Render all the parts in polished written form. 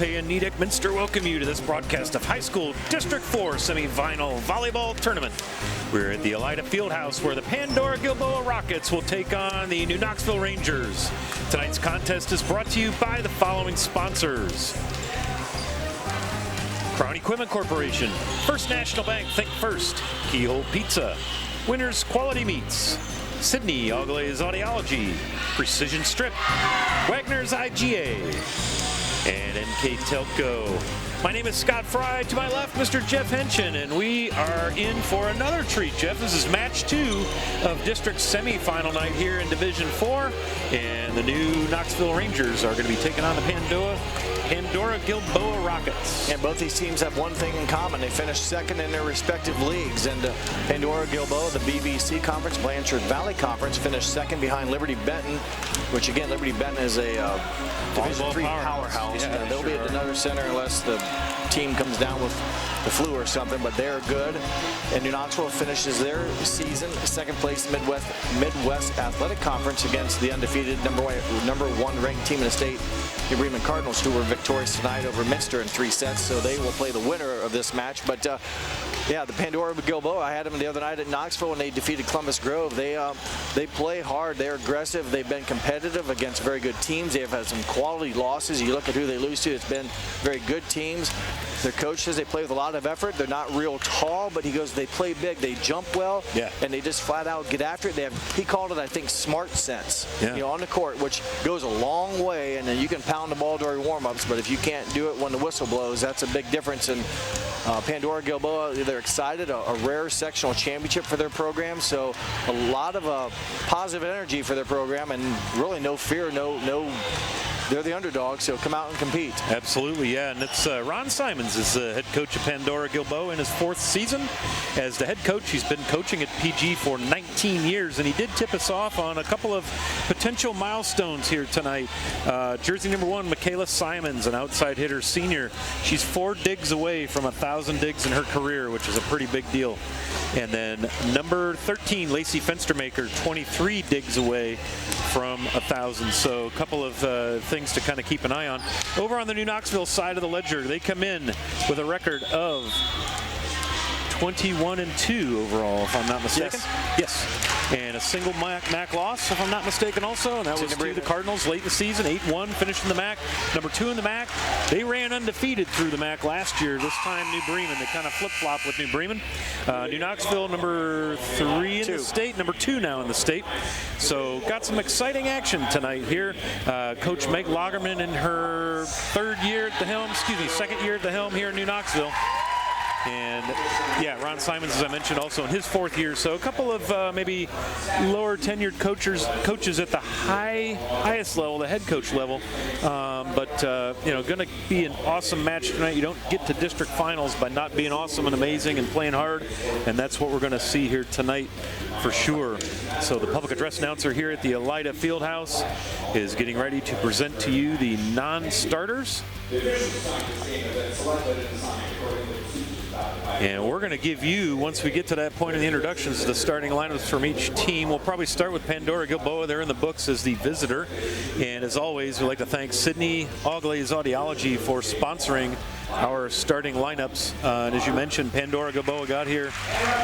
and Minster welcome you to this broadcast of High School District 4 semifinal volleyball tournament. We're at the Elida Fieldhouse where the Pandora-Gilboa Rockets will take on the New Knoxville Rangers. Tonight's contest is brought to you by the following sponsors: Crown Equipment Corporation, First National Bank, think first, Keyhole Pizza, Winners Quality Meats, Sydney Ogle's Audiology, Precision Strip, Wagner's IGA, and NKTelco. My name is Scott Fry. To my left, Mr. Jeff Henson, and we are in for another treat, Jeff. This is match 2 of district semifinal night here in Division 4, and the new Knoxville Rangers are going to be taking on the Pandora-Gilboa Rockets. And both these teams have one thing in common. They finished second in their respective leagues. And Pandora-Gilboa, the BBC Conference, Blanchard Valley Conference, finished second behind Liberty Benton, which again, Liberty Benton is a Division 3 powerhouse. Yeah, they'll be at another center unless the team comes down with the flu or something, but they're good. And New Knoxville finishes their season second place Midwest Athletic Conference against the undefeated number one ranked team in the state, the Bremen Cardinals, who were victorious tonight over Minster in 3 sets. So they will play the winner of this match. But yeah, the Pandora-Gilboa, I had them the other night at Knoxville when they defeated Columbus Grove. They play hard. They're aggressive. They've been competitive against very good teams. They have had some quality losses. You look at who they lose to, it's been very good teams. Their coach says they play with a lot of effort. They're not real tall, but he goes, they play big, they jump well, and they just flat out get after it. They have, he called it, I think, smart sense, on the court, which goes a long way. And then you can pound the ball during warm-ups, but if you can't do it when the whistle blows, that's a big difference. And Pandora-Gilboa, they're excited, a rare sectional championship for their program, so a lot of positive energy for their program, and really no fear, no. They're the underdogs, so come out and compete. Absolutely, yeah. And it's Ron Simons is the head coach of Pandora-Gilboa in his 4th season as the head coach. He's been coaching at PG for 19 years, and he did tip us off on a couple of potential milestones here tonight. Jersey number 1, Michaela Simons, an outside hitter senior. She's 4 digs away from 1,000 digs in her career, which is a pretty big deal. And then number 13, Lacey Fenstermaker, 23 digs away from 1,000. So a couple of things to kind of keep an eye on. Over on the New Knoxville side of the ledger, they come in with a record of 21-2 overall, if I'm not mistaken. Yes. And a single MAC loss, if I'm not mistaken, also. And that was to the Cardinals late in the season, 8-1, finished in the MAC. Number 2 in the MAC. They ran undefeated through the MAC last year. This time, New Bremen. They kind of flip-flop with New Bremen. New Knoxville, number 3 in the state. Number 2 now in the state. So got some exciting action tonight here. Coach Meg Lagerman in her 2nd year at the helm here in New Knoxville. And yeah, Ron Simons, as I mentioned, also in his 4th year. So a couple of maybe lower tenured coaches at the highest level, the head coach level. But going to be an awesome match tonight. You don't get to district finals by not being awesome and amazing and playing hard. And that's what we're going to see here tonight for sure. So the public address announcer here at the Elida Fieldhouse is getting ready to present to you the non-starters. And we're going to give you, once we get to that point in the introductions, the starting lineups from each team. We'll probably start with Pandora-Gilboa. They're in the books as the visitor. And as always, we'd like to thank Sydney Ogle's Audiology for sponsoring our starting lineups. And as you mentioned, Pandora-Gilboa got here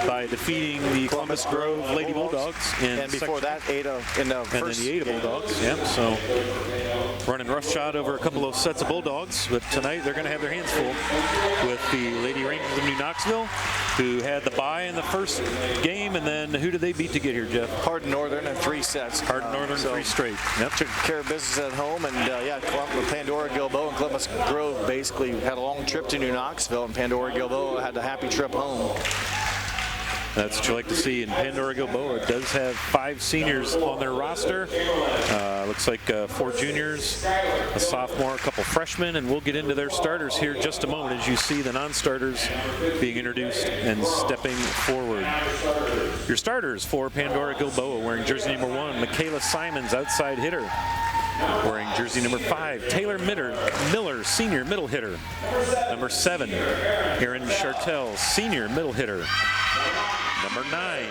by defeating the Columbus Grove Lady Bulldogs. And before that, Ada in the first. And then the Ada Bulldogs, so running roughshod over a couple of sets of Bulldogs. But tonight, they're going to have their hands full with the Lady Rangers of New Knoxville, who had the bye in the first game. And then who did they beat to get here, Jeff? Hardin Northern in 3 sets. Hardin Northern, 3 straight. Took care of business at home. And Pandora-Gilboa and Columbus Grove basically had a long trip to New Knoxville, and Pandora-Gilboa had a happy trip home. That's what you like to see. And Pandora-Gilboa does have 5 seniors on their roster. Looks like 4 juniors, a sophomore, a couple freshmen, and we'll get into their starters here in just a moment as you see the non-starters being introduced and stepping forward. Your starters for Pandora-Gilboa, wearing jersey number 1, Michaela Simons, outside hitter. Wearing jersey number 5, Taylor Miller, senior middle hitter. Number 7, Erin Chartel, senior middle hitter. Number 9,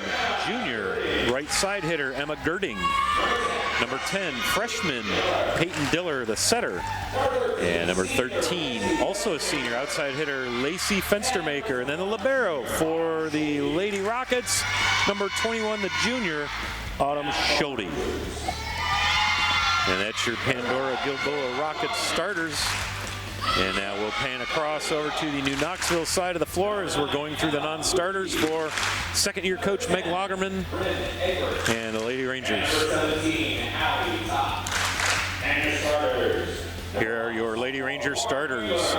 junior right side hitter Emma Girding. Number 10, freshman Peyton Diller, the setter. And number 13, also a senior outside hitter, Lacey Fenstermaker. And then the libero for the Lady Rockets, number 21, the junior, Autumn Schulte. And that's your Pandora-Gilboa Rockets starters. And now we'll pan across over to the New Knoxville side of the floor as we're going through the non-starters for second-year coach Meg Lagerman and the Lady Rangers. Here are your Lady Ranger starters.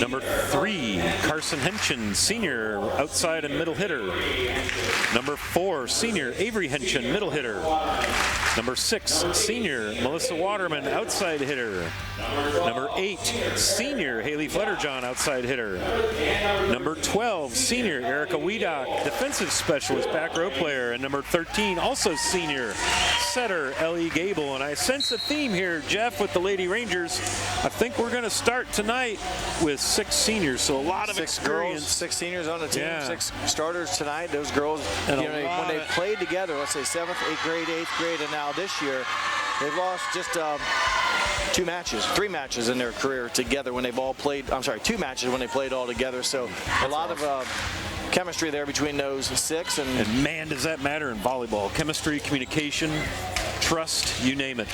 Number 3, Carson Henson, senior, outside and middle hitter. Number 4, senior, Avery Henson, middle hitter. Number 6, senior, Melissa Waterman, outside hitter. Number 8, senior, Haley Flutterjohn, outside hitter. Number 12, senior, Erica Wiedock, defensive specialist, back row player. And number 13, also senior, setter, Ellie Gable. And I sense a theme here, Jeff, with the Lady Rangers. I think we're going to start tonight with 6 seniors, so a lot of experience. Girls, 6 seniors on the team, Yeah. 6 starters tonight. Those girls, And when they played together, let's say 7th, 8th grade, 8th grade, and now this year, they've lost just 3 matches in their career together when they've all played. I'm sorry, 2 matches when they played all together. So a lot of chemistry there between those 6. And man, does that matter in volleyball. Chemistry, communication, trust, you name it.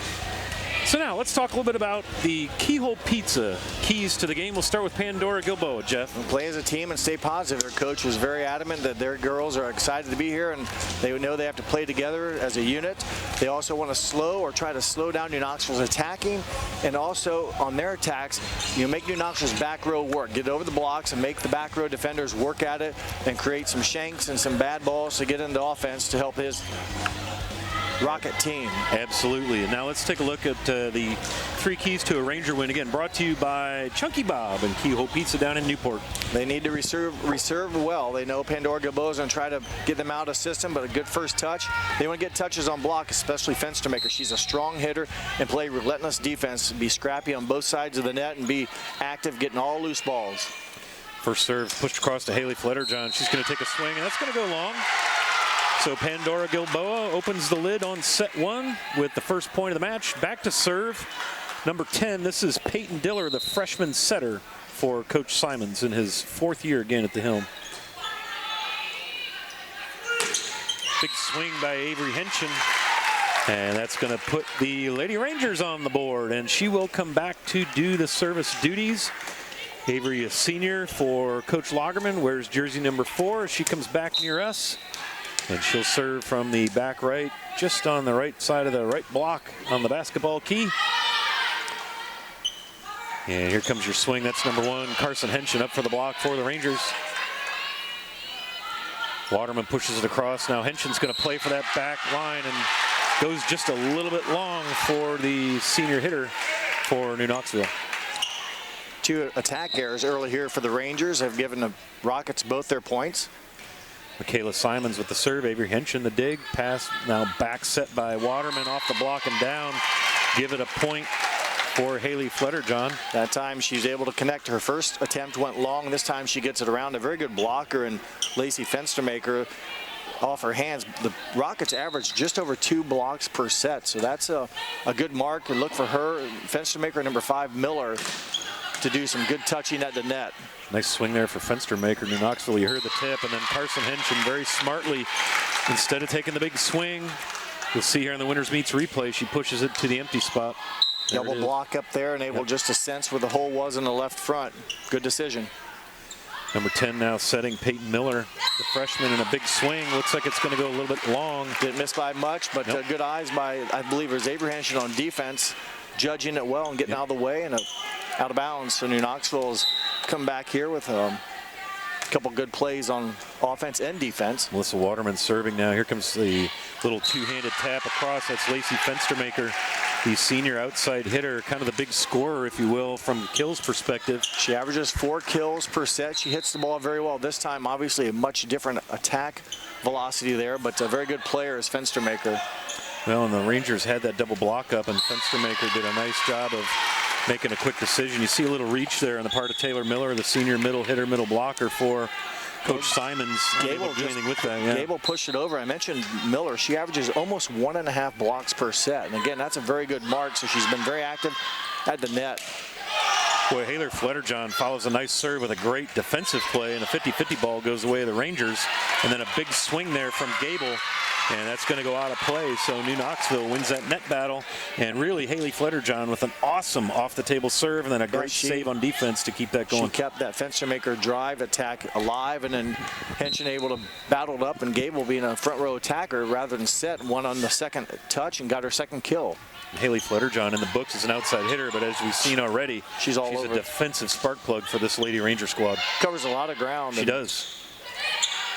So now let's talk a little bit about the Keyhole Pizza keys to the game. We'll start with Pandora-Gilboa, Jeff. Play as a team and stay positive. Their coach was very adamant that their girls are excited to be here and they know they have to play together as a unit. They also want to slow or try to slow down New Knoxville's attacking, and also on their attacks, make New Knoxville's back row work. Get over the blocks and make the back row defenders work at it and create some shanks and some bad balls to get into offense to help his Rocket team. Absolutely. And now let's take a look at the 3 keys to a Ranger win. Again, brought to you by Chunky Bob and Keyhole Pizza down in Newport. They need to reserve well. They know Pandora-Gilboa is going to try to get them out of system, but a good first touch. They want to get touches on block, especially Fenstermaker. She's a strong hitter and play relentless defense, be scrappy on both sides of the net and be active, getting all loose balls. First serve pushed across to Haley Flutterjohn. She's going to take a swing, and that's going to go long. So Pandora-Gilboa opens the lid on set 1 with the first point of the match. Back to serve. Number 10, this is Peyton Diller, the freshman setter for Coach Simons in his 4th year again at the helm. Big swing by Avery Henson. And that's going to put the Lady Rangers on the board, and she will come back to do the service duties. Avery, a senior for Coach Lagerman, wears jersey number 4 as she comes back near us. And she'll serve from the back right, just on the right side of the right block on the basketball key. And here comes your swing. That's number 1, Carson Henson, up for the block for the Rangers. Waterman pushes it across. Now Henson's going to play for that back line and goes just a little bit long for the senior hitter for New Knoxville. 2 attack errors early here for the Rangers have given the Rockets both their points. Michaela Simons with the serve. Avery Henson the dig. Pass now back set by Waterman off the block and down. Give it a point for Haley Flutterjohn. That time she's able to connect. Her first attempt went long. This time she gets it around. A very good blocker and Lacey Fenstermaker off her hands. The Rockets average just over 2 blocks per set, so that's a good mark. And look for her, Fenstermaker, number 5, Miller, to do some good touching at the net. Nice swing there for Fenstermaker. New Knoxville, you heard the tip, and then Carson Henson very smartly, instead of taking the big swing, you'll see here in the Winners Meets replay, she pushes it to the empty spot. Double block up there and able just to sense where the hole was in the left front. Good decision. Number 10 now setting Peyton Miller, the freshman, in a big swing. Looks like it's going to go a little bit long. Didn't miss by much, but good eyes by, I believe it was Avery Henson on defense, judging it well and getting out of the way and out of bounds. So New Knoxville's come back here with a couple good plays on offense and defense. Melissa Waterman serving now. Here comes the little 2-handed tap across. That's Lacey Fenstermaker, the senior outside hitter, kind of the big scorer, if you will, from the kills perspective. She averages 4 kills per set. She hits the ball very well. This time, obviously, a much different attack velocity there, but a very good player is Fenstermaker. Well, and the Rangers had that double block up, and Fenstermaker did a nice job of making a quick decision. You see a little reach there on the part of Taylor Miller, the senior middle hitter, middle blocker for Coach Simons Gable do anything with that. Yeah. Gable pushed it over. I mentioned Miller. She averages almost 1.5 blocks per set. And again, that's a very good mark. So she's been very active at the net. Boy, Haylor Fletterjohn follows a nice serve with a great defensive play, and a 50-50 ball goes away to the Rangers. And then a big swing there from Gable, and that's going to go out of play. So New Knoxville wins that net battle. And really, Hayley Fletterjohn with an awesome off-the-table serve, and then a great save on defense to keep that going. She kept that Fenstermaker drive attack alive, and then Henson able to battle it up, and Gable being a front-row attacker rather than set, won on the second touch and got her second kill. Hayley Fletterjohn in the books is an outside hitter, but as we've seen already, she's over. A defensive spark plug for this Lady Ranger squad. Covers a lot of ground. She does.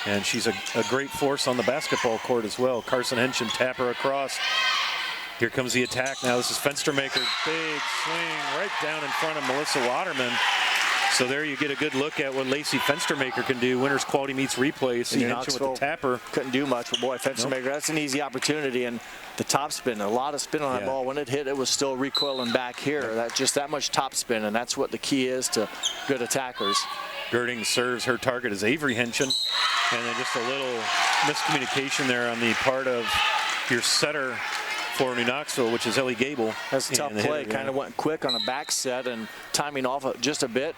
And she's a great force on the basketball court as well. Carson Henson tap her across. Here comes the attack now. This is Fenstermaker. Big swing right down in front of Melissa Waterman. So there you get a good look at what Lacey Fenstermaker can do. Winners quality meets replay. See Henson with the tapper. Couldn't do much, but boy, Fenstermaker, that's an easy opportunity. And the top spin, a lot of spin on that ball. When it hit, it was still recoiling back here. That's just that much top spin, and that's what the key is to good attackers. Girding serves. Her target is Avery Henson. And then just a little miscommunication there on the part of your setter for New Knoxville, which is Ellie Gable. That's a tough play. Kind of went quick on a back set, and timing off just a bit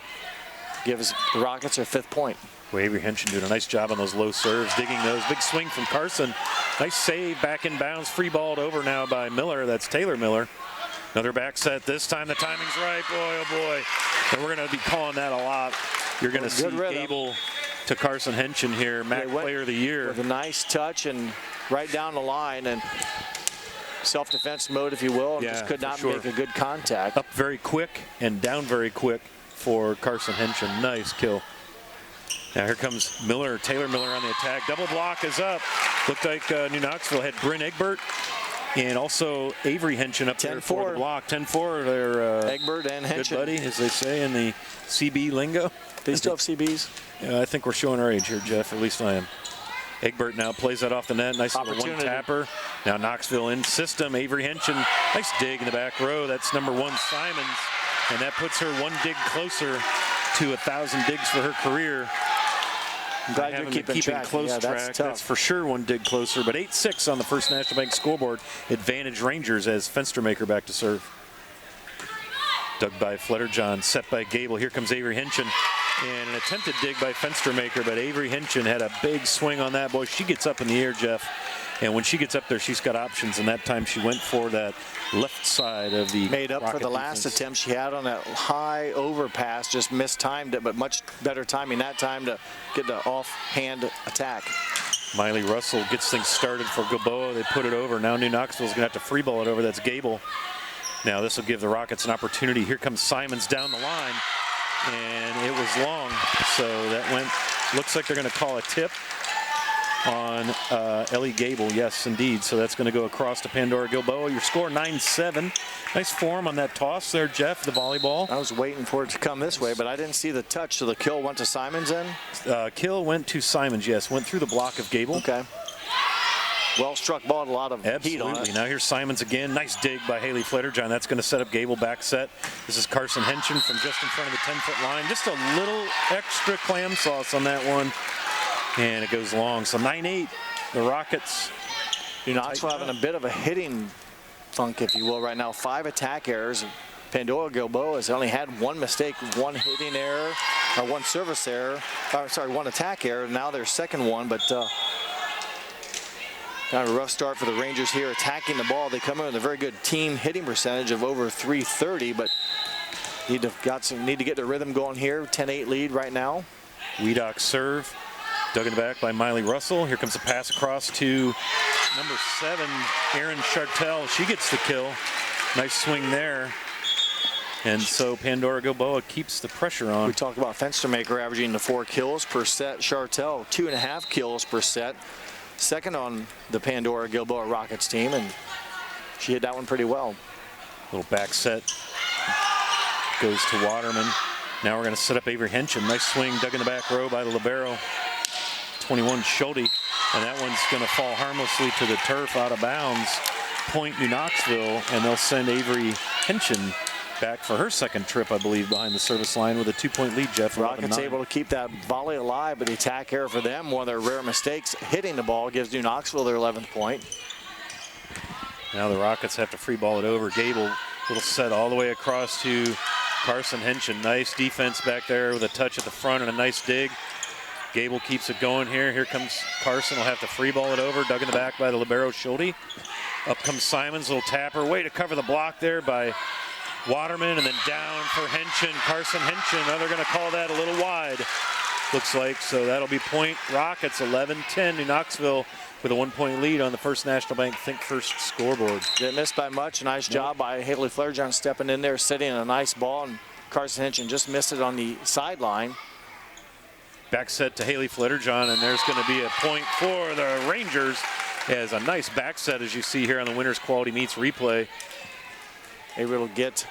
gives the Rockets their 5th point. Avery Henson doing a nice job on those low serves, digging those. Big swing from Carson. Nice save, back in bounds, free balled over now by Miller. That's Taylor Miller. Another back set. This time the timing's right. Boy, oh boy. And we're going to be calling that a lot. You're going to see Gable to Carson Henson here, MAC Player of the Year. With a nice touch and right down the line, and self-defense mode, if you will, and just could not make a good contact. Up very quick and down very quick for Carson Henson. Nice kill. Now here comes Miller, Taylor Miller on the attack. Double block is up. Looked like New Knoxville had Bryn Egbert and also Avery Henson up there for the block. 10-4, they're Egbert and Henson. Good buddy, as they say in the CB lingo. They still have CBs? I think we're showing our age here, Jeff. At least I am. Egbert now plays that off the net. Nice little one tapper. Now Knoxville in system. Avery Henson, nice dig in the back row. That's number 1 Simons. And that puts her 1 dig closer to 1,000 digs for her career. I'm glad you're keeping track. Close track. That's for sure 1 dig closer. But 8-6 on the First National Bank scoreboard. Advantage Rangers as Fenstermaker back to serve. Dug by Fletterjohn, set by Gable. Here comes Avery Henson. And an attempted dig by Fenstermaker, but Avery Henson had a big swing on that. Boy, she gets up in the air, Jeff. And when she gets up there, she's got options. And that time she went for that left side of the made up for the last attempt she had on that high overpass. Just mistimed it, but much better timing that time to get the offhand attack. Miley Russell gets things started for Gilboa. They put it over. Now New Knoxville's going to have to free ball it over. That's Gable. Now this will give the Rockets an opportunity. Here comes Simons down the line. And it was long, so that went, looks like they're going to call a tip on Ellie Gable. Yes, indeed. So that's going to go across to Pandora-Gilboa. Your score 9-7. Nice form on that toss there, Jeff, the volleyball. I was waiting for it to come this way, but I didn't see the touch, so the kill went to Simons then? Kill went to Simons, yes. Went through the block of Gable. Okay. Well struck ball, a lot of heat on it. Now here's Simons again. Nice dig by Hayley Fletterjohn. That's going to set up Gable back set. This is Carson Henson from just in front of the 10-foot line. Just a little extra clam sauce on that one. And it goes long. So 9-8, the Rockets. New Knoxville having a bit of a hitting funk, if you will, right now. 5 attack errors. Pandora-Gilboa has only had 1 mistake, 1 hitting error, or 1 service error. Sorry, 1 attack error. Now their second one, but kind of a rough start for the Rangers here attacking the ball. They come in with a very good team hitting percentage of over .330, but need to get their rhythm going here. 10-8 lead right now. Weedock serve. Dug in the back by Miley Russell. Here comes a pass across to number 7, Erin Chartel. She gets the kill. Nice swing there. And so Pandora-Gilboa keeps the pressure on. We talked about Fenstermaker averaging the 4 kills per set. Chartel 2.5 kills per set. Second on the Pandora-Gilboa Rockets team, and she hit that one pretty well. Little back set goes to Waterman. Now we're going to set up Avery Henson. Nice swing dug in the back row by the libero. 21 Schulte, and that one's going to fall harmlessly to the turf out of bounds. Point New Knoxville, and they'll send Avery Henson back for her second trip, I believe, behind the service line with a 2-point lead, Jeff. Rockets able to keep that volley alive, but the attack error for them, one of their rare mistakes, hitting the ball, gives New Knoxville their 11th point. Now the Rockets have to free ball it over. Gable, little set all the way across to Carson Henson. Nice defense back there with a touch at the front and a nice dig. Gable keeps it going here. Here comes Carson. Will have to free ball it over. Dug in the back by the libero Schulte. Up comes Simons, little tapper. Way to cover the block there by Waterman, and then down for Henson. Carson Henson. Now they're going to call that a little wide, looks like. So that'll be point Rockets, 11-10. New Knoxville with a 1-point lead on the First National Bank Think First scoreboard. Didn't miss by much. Nice job by Haley Fletterjohn stepping in there, setting a nice ball, and Carson Henson just missed it on the sideline. Back set to Haley Fletterjohn, and there's going to be a point for the Rangers. As a nice back set, as you see here on the Winners Quality Meets replay. Able to get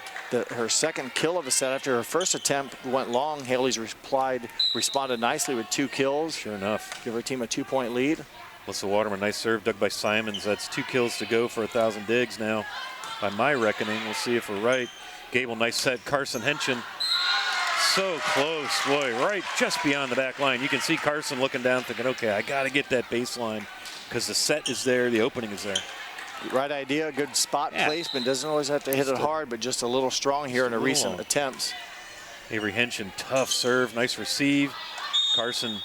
her second kill of the set after her first attempt went long. Haley's responded nicely with 2 kills. Sure enough. Give her team a 2-point lead. Melissa Waterman, nice serve, dug by Simons. That's 2 kills to go for 1,000 digs now. By my reckoning, we'll see if we're right. Gable, nice set. Carson Henson, so close, boy, right just beyond the back line. You can see Carson looking down thinking, okay, I got to get that baseline because the set is there, the opening is there. Right idea, good spot placement. Doesn't always have to hit it hard, but just a little strong here in her recent attempts. Avery Henson, tough serve, nice receive. Carson,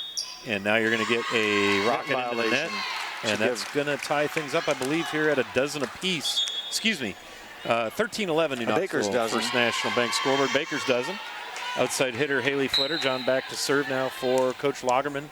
and now you're going to get a rocket into the net. And that's going to tie things up, I believe, here at a dozen apiece. Excuse me, 13-11 New Knoxville First National Bank scoreboard. Baker's dozen. Outside hitter Haley Fletterjohn back to serve now for Coach Lagerman.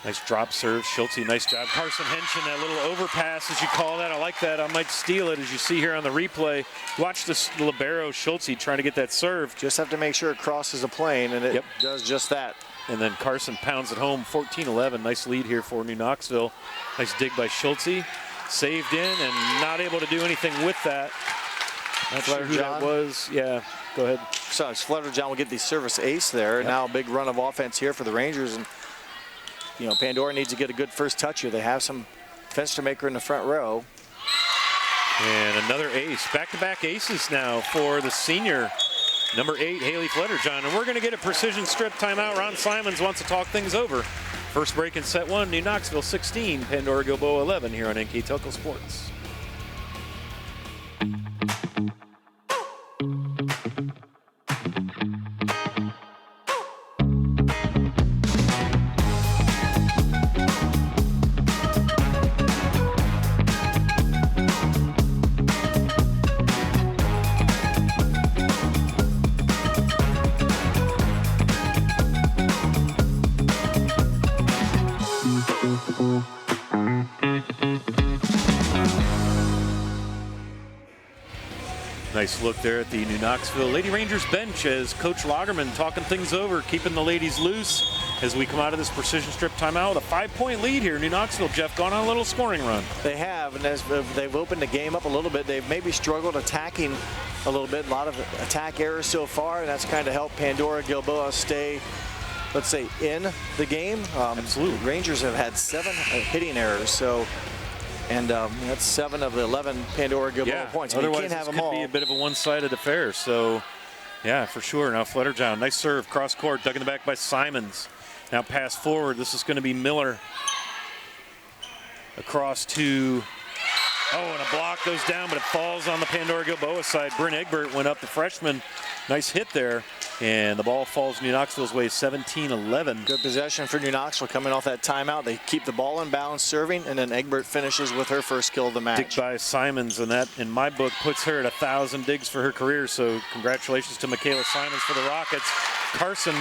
Nice drop serve, Schulte, nice job. Carson Henson, that little overpass, as you call that. I like that. I might steal it, as you see here on the replay. Watch this libero Schulte trying to get that serve. Just have to make sure it crosses the plane, and it does just that. And then Carson pounds it home, 14-11. Nice lead here for New Knoxville. Nice dig by Schulte. Saved in and not able to do anything with that. Not sure who that was. Yeah, go ahead. So Fletterjohn will get the service ace there. Yep. Now a big run of offense here for the Rangers. And you know, Pandora needs to get a good first touch here. They have some fence to maker in the front row. And another ace. Back-to-back aces now for the senior, number 8, Haley Fletterjohn. And we're going to get a precision strip timeout. Ron Simons wants to talk things over. First break in set 1, New Knoxville 16, Pandora-Gilboa 11 here on NKTelco Sports. Nice look there at the New Knoxville Lady Rangers bench as Coach Lagerman talking things over, keeping the ladies loose as we come out of this precision strip timeout with a 5-point lead here. New Knoxville, Jeff, gone on a little scoring run. They have, and as they've opened the game up a little bit, they've maybe struggled attacking a little bit. A lot of attack errors so far, and that's kind of helped Pandora-Gilboa stay, let's say, in the game. Absolutely. Rangers have had 7 hitting errors, so. And that's 7 of the 11 Pandora-Gilboa points. Otherwise, you can't have this them could all. be a bit of a one-sided affair. So, yeah, for sure. Now Fletterjohn, nice serve, cross court, dug in the back by Simons. Now pass forward. This is going to be Miller. Across to, and a block goes down, but it falls on the Pandora-Gilboa side. Bryn Egbert went up, the freshman. Nice hit there. And the ball falls New Knoxville's way, 17-11. Good possession for New Knoxville coming off that timeout. They keep the ball in bounds serving, and then Egbert finishes with her first kill of the match. Dig by Simons, and that, in my book, puts her at 1,000 digs for her career. So congratulations to Michaela Simons for the Rockets. Carson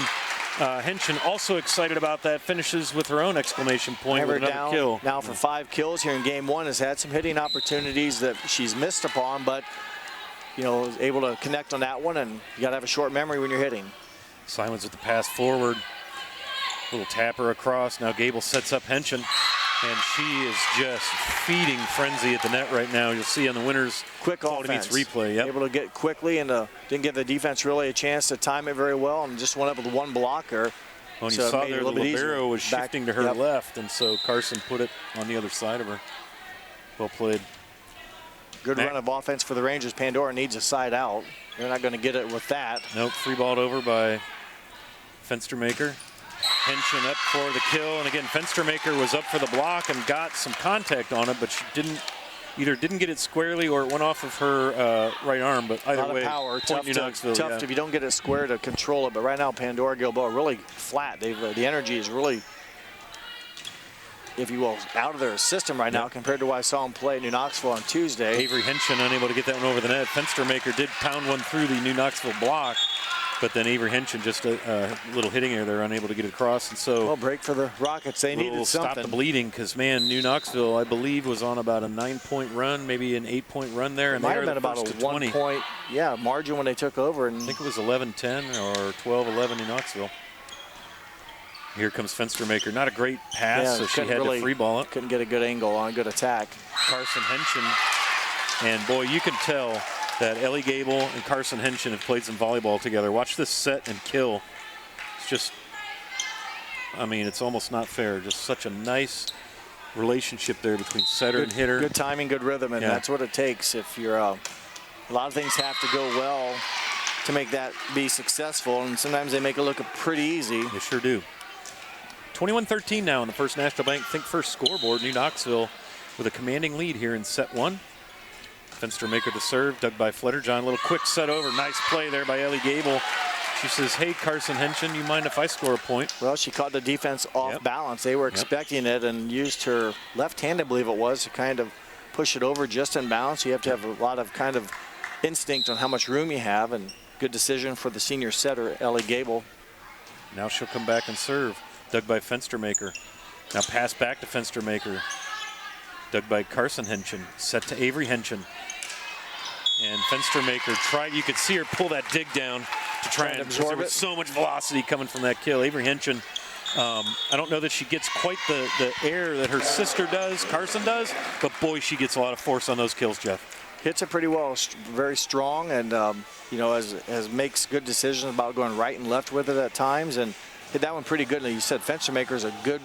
Henson also excited about that, finishes with her own exclamation point with another kill. Now for 5 kills here in game 1, has had some hitting opportunities that she's missed upon, but you know, is able to connect on that one, and you got to have a short memory when you're hitting. Simons with the pass forward. Little tapper across. Now Gable sets up Henson, and she is just feeding frenzy at the net right now. You'll see on the Winners quick offense replay. Yep. Able to get quickly, and didn't give the defense really a chance to time it very well, and just went up with one blocker. When you saw there, the libero was shifting to her left, and so Carson put it on the other side of her. Well played. Good run of offense for the Rangers. Pandora needs a side out. They're not going to get it with that. Nope, free balled over by Fenstermaker. Henson up for the kill, and again, Fenstermaker was up for the block and got some contact on it, but she didn't get it squarely or it went off of her right arm, but either way, power. Tough yeah. if you don't get it square to control it, but right now Pandora-Gilboa really flat. The energy is really, if you will, out of their system right now compared to what I saw them play at New Knoxville on Tuesday. Avery Henson unable to get that one over the net. Fenstermaker did pound one through the New Knoxville block, but then Avery Henson just a little hitting error there, unable to get it across. And so, well, break for the Rockets. They needed something. Stop the bleeding, because man, New Knoxville, I believe, was on about a 9-point run, maybe an 8-point run there, and might they have are been the about first a to 20. 1-point margin when they took over. And I think it was 11-10 or 12-11 New Knoxville. Here comes Fenstermaker. Not a great pass, so she had to free ball it. Couldn't get a good angle on a good attack. Carson Henson, and boy, you can tell that Ellie Gable and Carson Henson have played some volleyball together. Watch this set and kill. It's just, I mean, it's almost not fair. Just such a nice relationship there between setter and hitter. Good timing, good rhythm, and that's what it takes. If you're, a lot of things have to go well to make that be successful, and sometimes they make it look pretty easy. They sure do. 21-13 now in the First National Bank Think First scoreboard. New Knoxville with a commanding lead here in set one. Fenstermaker to serve, dug by Flutterjohn. A little quick set over. Nice play there by Ellie Gable. She says, hey, Carson Henson, you mind if I score a point? Well, she caught the defense off balance. They were expecting it and used her left hand, I believe it was, to kind of push it over just in bounds. You have to have a lot of kind of instinct on how much room you have, and good decision for the senior setter, Ellie Gable. Now she'll come back and serve. Dug by Fenstermaker. Now pass back to Fenstermaker. Dug by Carson Henson. Set to Avery Henson. And Fenstermaker tried, you could see her pull that dig down to try and absorb it. There was so much velocity coming from that kill. Avery Henson, I don't know that she gets quite the air that her sister does, Carson does, but boy, she gets a lot of force on those kills, Jeff. Hits it pretty well, very strong, and you know, as makes good decisions about going right and left with it at times, and hit that one pretty good. And you said Fenstermaker is a good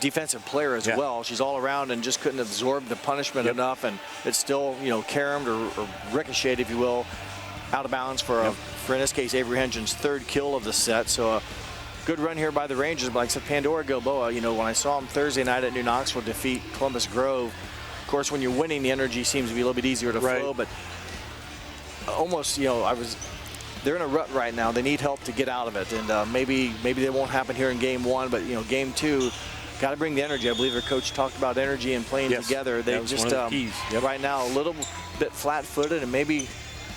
defensive player as well. She's all around and just couldn't absorb the punishment enough, and it's still, you know, caromed or ricocheted, if you will, out of bounds for in this case Avery Henson's third kill of the set. So a good run here by the Rangers. But like I said, Pandora-Gilboa, you know, when I saw them Thursday night at New Knoxville defeat Columbus Grove, of course when you're winning, the energy seems to be a little bit easier to flow, but almost, you know, they're in a rut right now. They need help to get out of it, and maybe they won't happen here in game one, but you know, game two, got to bring the energy. I believe their coach talked about energy and playing together. They just right now a little bit flat-footed, and maybe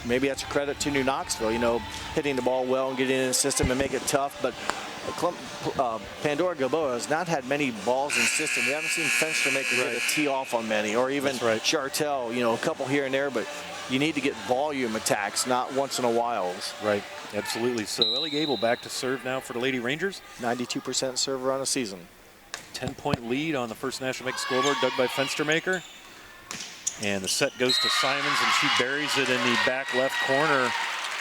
that's a credit to New Knoxville. You know, hitting the ball well and getting in the system and make it tough. But Pandora-Gilboa has not had many balls in system. We haven't seen Fenstermaker get a tee off on many, or even Chartel. You know, a couple here and there, but you need to get volume attacks, not once in a while. Right, absolutely. So Ellie Gable back to serve now for the Lady Rangers. 92% server on a season. 10-point lead on the First National Bank scoreboard, dug by Fenstermaker. And the set goes to Simons, and she buries it in the back left corner,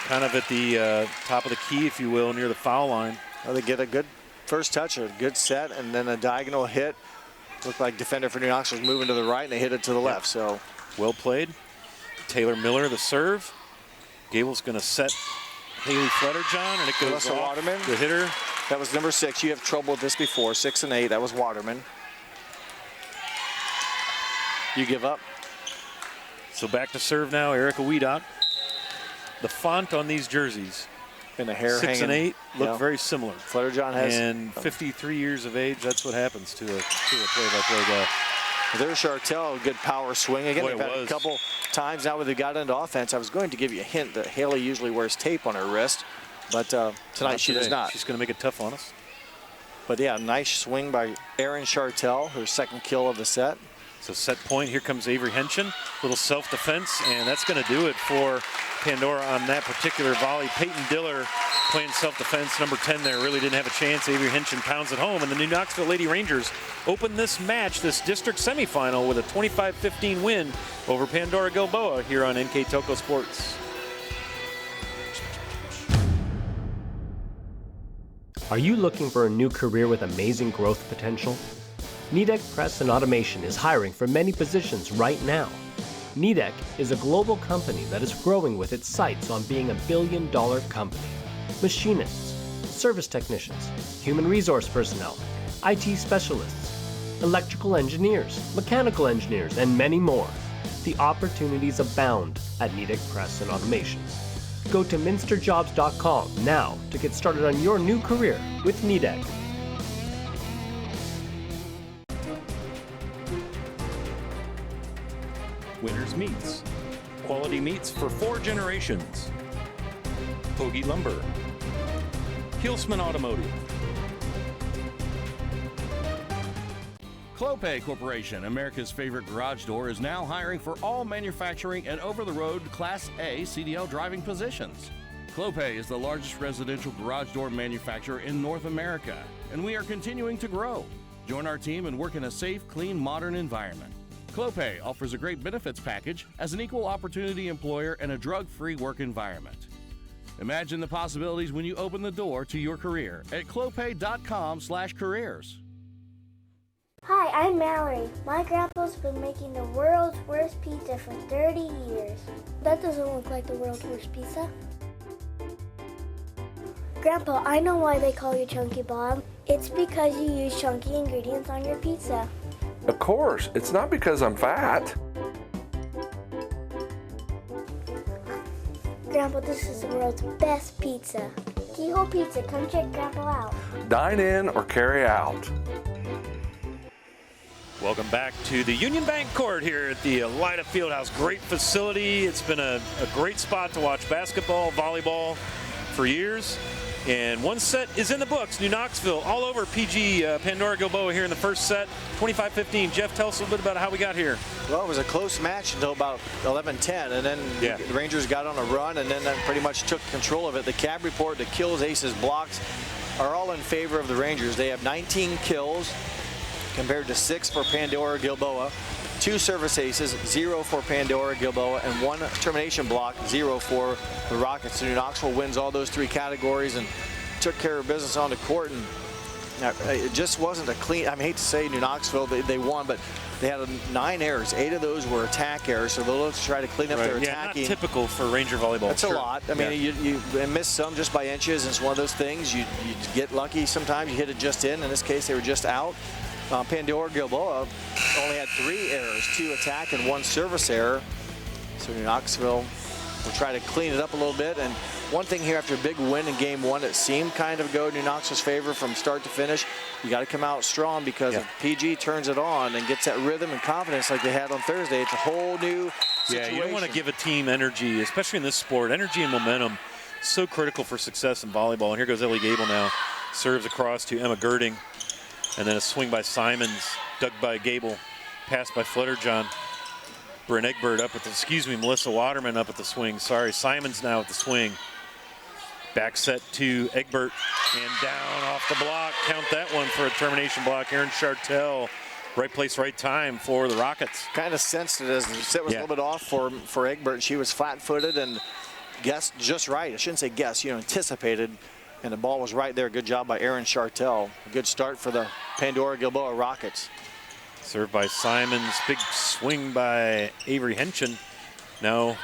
kind of at the top of the key, if you will, near the foul line. Well, they get a good first touch, a good set, and then a diagonal hit. Looked like defender for New Knoxville was moving to the right, and they hit it to the left. So well played. Taylor Miller, the serve. Gable's going to set Haley Flutterjohn, and it goes off Waterman. The hitter. That was number 6. You have trouble with this before, 6 and 8. That was Waterman. You give up. So back to serve now, Erica Wiedock. The font on these jerseys, and the hair 6 and 8, look very similar. Flutterjohn has, and 53 years of age. That's what happens to a play-by-play guy. There's Chartel, good power swing. Again, they've had a couple times now where they got into offense. I was going to give you a hint that Haley usually wears tape on her wrist, but tonight she does not. She's going to make it tough on us. But yeah, nice swing by Erin Chartel, her second kill of the set. So set point, here comes Avery Henson. Little self-defense, and that's going to do it for Pandora on that particular volley. Peyton Diller playing self-defense, number 10 there, really didn't have a chance. Avery Henson pounds it home, and the New Knoxville Lady Rangers open this match, this district semifinal, with a 25-15 win over Pandora-Gilboa here on NKTelco Sports. Are you looking for a new career with amazing growth potential? Nidec Press and Automation is hiring for many positions right now. NKTelco is a global company that is growing with its sights on being $1 billion company. Machinists, service technicians, human resource personnel, IT specialists, electrical engineers, mechanical engineers, and many more. The opportunities abound at NKTelco Press and Automation. Go to minsterjobs.com now to get started on your new career with NKTelco. Winners Meats. Quality meats for 4 generations. Hoagie Lumber. Hilsman Automotive. Clopay Corporation, America's favorite garage door, is now hiring for all manufacturing and over-the-road Class A CDL driving positions. Clopay is the largest residential garage door manufacturer in North America, and we are continuing to grow. Join our team and work in a safe, clean, modern environment. Clopay offers a great benefits package as an equal opportunity employer and a drug-free work environment. Imagine the possibilities when you open the door to your career at clopay.com/careers. Hi, I'm Mallory. My grandpa's been making the world's worst pizza for 30 years. That doesn't look like the world's worst pizza. Grandpa, I know why they call you Chunky Bob. It's because you use chunky ingredients on your pizza. Of course, it's not because I'm fat. Grandpa, this is the world's best pizza. Keyhole Pizza, come check Grandpa out. Dine in or carry out. Welcome back to the Union Bank Court here at the Elida Fieldhouse. Great facility. It's been a great spot to watch basketball, volleyball for years. And one set is in the books. New Knoxville all over PG Pandora-Gilboa here in the first set. 25-15. Jeff, tell us a little bit about how we got here. Well, it was a close match until about 11-10, and then the Rangers got on a run, and then that pretty much took control of it. The CAB report, the kills, aces, blocks are all in favor of the Rangers. They have 19 kills compared to 6 for Pandora-Gilboa. 2 service aces, 0 for Pandora-Gilboa, and 1 termination block, 0 for the Rockets. So New Knoxville wins all those 3 categories and took care of business on the court. And it just wasn't a clean, I hate to say New Knoxville, they won, but they had 9 errors. 8 of those were attack errors, so they'll try to clean up their attacking. Not typical for Ranger volleyball. That's a lot. I mean, you miss some just by inches, and it's one of those things. You get lucky sometimes. You hit it just in. In this case, they were just out. Pandora-Gilboa only had 3 errors, 2 attack and 1 service error. So New Knoxville will try to clean it up a little bit. And one thing here, after a big win in game 1, it seemed kind of go New Knoxville's favor from start to finish. You got to come out strong, because if PG turns it on and gets that rhythm and confidence like they had on Thursday, it's a whole new situation. Yeah, you don't want to give a team energy, especially in this sport. Energy and momentum, so critical for success in volleyball. And here goes Ellie Gable now. Serves across to Emma Girding. And then a swing by Simons, dug by Gable, passed by Flutterjohn. Bryn Egbert up at the, Melissa Waterman up at the swing. Sorry, Simons now at the swing. Back set to Egbert, and down off the block. Count that one for a termination block. Erin Chartel, right place, right time for the Rockets. Kind of sensed it as the set was a little bit off for Egbert. She was flat-footed and guessed just right. I shouldn't say guess, anticipated. And the ball was right there. Good job by Erin Chartel. A good start for the Pandora-Gilboa Rockets. Served by Simons. Big swing by Avery Henson. Now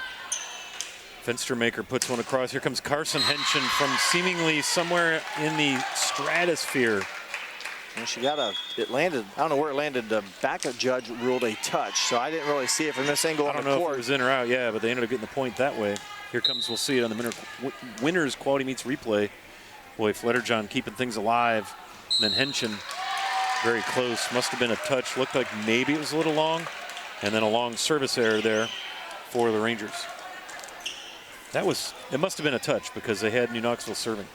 Fenstermaker puts one across. Here comes Carson Henson from seemingly somewhere in the stratosphere. And she got it landed, I don't know where it landed. The backup judge ruled a touch, so I didn't really see it from this angle on the court. I don't know if it was in or out, but they ended up getting the point that way. Here comes, we'll see it on the Winners Quality Meets replay. Boy, Flutterjohn keeping things alive. And then Henson, very close. Must have been a touch. Looked like maybe it was a little long. And then a long service error there for the Rangers. It must have been a touch, because they had New Knoxville serving.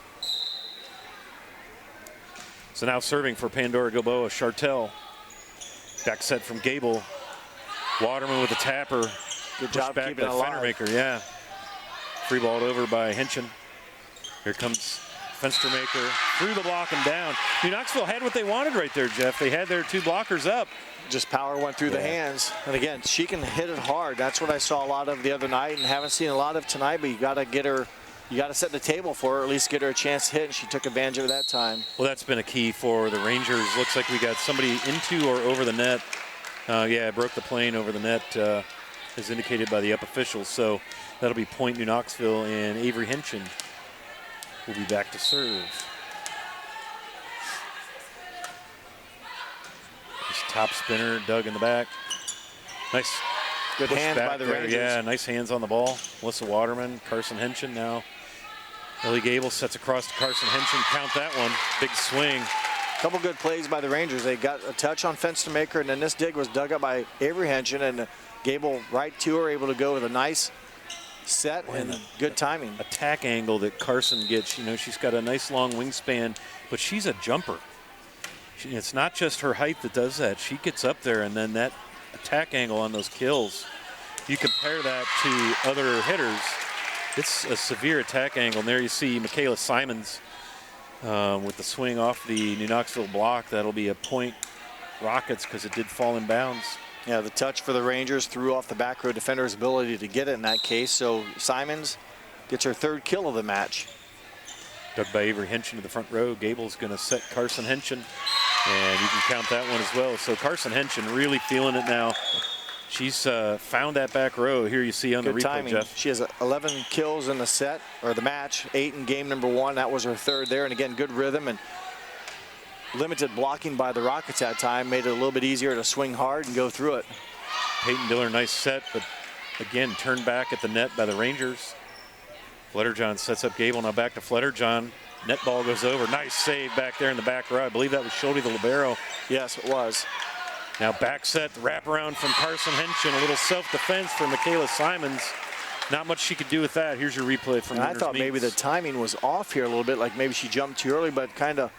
So now serving for Pandora-Gilboa, Chartel. Back set from Gable. Waterman with a tapper. Good job back keeping it alive. Fenstermaker, Free balled over by Henson. Here comes Fenstermaker through the block and down. New Knoxville had what they wanted right there, Jeff. They had their 2 blockers up. Just power went through the hands. And again, she can hit it hard. That's what I saw a lot of the other night and haven't seen a lot of tonight, but you got to get her, you got to set the table for her, or at least get her a chance to hit, and she took advantage of it that time. Well, that's been a key for the Rangers. Looks like we got somebody into or over the net. Broke the plane over the net. as indicated by the up officials. So that'll be point New Knoxville, and Avery Henson will be back to serve. This top spinner, Doug in the back. Nice. Good hand by the Rangers. Yeah, nice hands on the ball. Melissa Waterman, Carson Henson now. Ellie Gable sets across to Carson Henson. Count that one. Big swing. Couple good plays by the Rangers. They got a touch on Fenstermaker, and then this dig was dug up by Avery Henson, and Gable right to her, able to go with a nice set and good timing. Attack angle that Carson gets. You know, she's got a nice long wingspan, but she's a jumper. It's not just her height that does that. She gets up there, and then that attack angle on those kills, you compare that to other hitters, it's a severe attack angle. And there you see Michaela Simons with the swing off the New Knoxville block. That'll be a point Rockets because it did fall in bounds. Yeah, the touch for the Rangers threw off the back row defender's ability to get it in that case. So Simons gets her 3rd kill of the match. Dug by Avery Henson to the front row. Gable's going to set Carson Henson, and you can count that one as well. So Carson Henson really feeling it now. She's found that back row. Here you see on the replay, timing. Jeff. She has 11 kills in the set, or the match, 8 in game number 1. That was her 3rd there. And again, good rhythm and limited blocking by the Rockets that time. Made it a little bit easier to swing hard and go through it. Peyton Diller, nice set, but again, turned back at the net by the Rangers. Fletterjohn sets up Gable. Now back to Fletterjohn. Net ball goes over. Nice save back there in the back row. I believe that was Schulte, the libero. Yes, it was. Now back set, wraparound from Carson Henson. A little self-defense for Michaela Simons. Not much she could do with that. Here's your replay from I thought maybe the timing was off here a little bit, like maybe she jumped too early, but kind of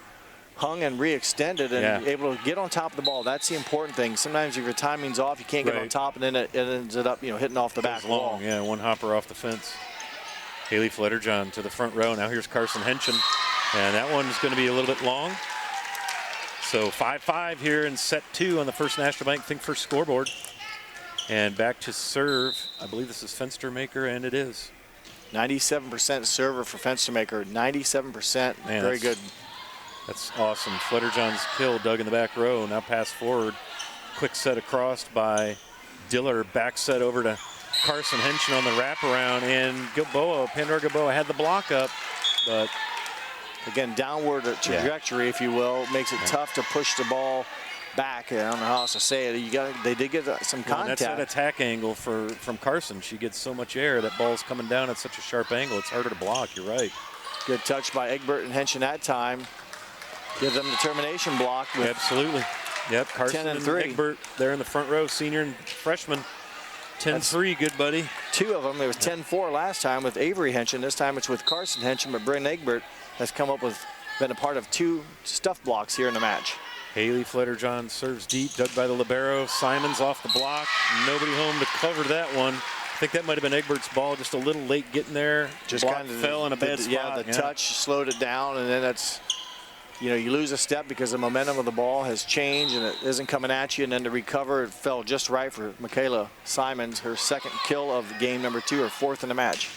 hung and re-extended and able to get on top of the ball. That's the important thing. Sometimes if your timing's off, you can't get on top, and then it ends up, hitting off the back wall. Yeah, one hopper off the fence. Haley Fletterjohn to the front row. Now here's Carson Henson, and that one's going to be a little bit long. So 5-5 here in set 2 on the First National Bank Think First scoreboard. And back to serve. I believe this is Fenstermaker, and it is. 97% server for Fenstermaker. 97%. Man, very good. That's awesome. Fletterjohn's kill, dug in the back row. Now pass forward. Quick set across by Diller. Back set over to Carson Henson on the wraparound. And Gilboa, Pandora-Gilboa had the block up, but again, downward trajectory, if you will, makes it tough to push the ball back. I don't know how else to say it. They did get some contact. That's that attack angle from Carson. She gets so much air. That ball's coming down at such a sharp angle. It's harder to block. You're right. Good touch by Egbert and Henson that time. Give them the termination block. Absolutely. Yep, Carson 10 and 3. Egbert there in the front row, senior and freshman. 10-3, good buddy. 2 of them. It was 10-4 last time with Avery Henson. This time it's with Carson Henson, but Bryn Egbert has come up with, been a part of 2 stuff blocks here in the match. Haley Fletterjohn serves deep, dug by the libero. Simons off the block. Nobody home to cover that one. I think that might have been Egbert's ball, just a little late getting there. Just block kind of fell in a bad spot. Yeah, the touch slowed it down, and then that's, you lose a step because the momentum of the ball has changed and it isn't coming at you, and then to recover, it fell just right for Michaela Simons, her 2nd kill of game number 2, or 4th in the match.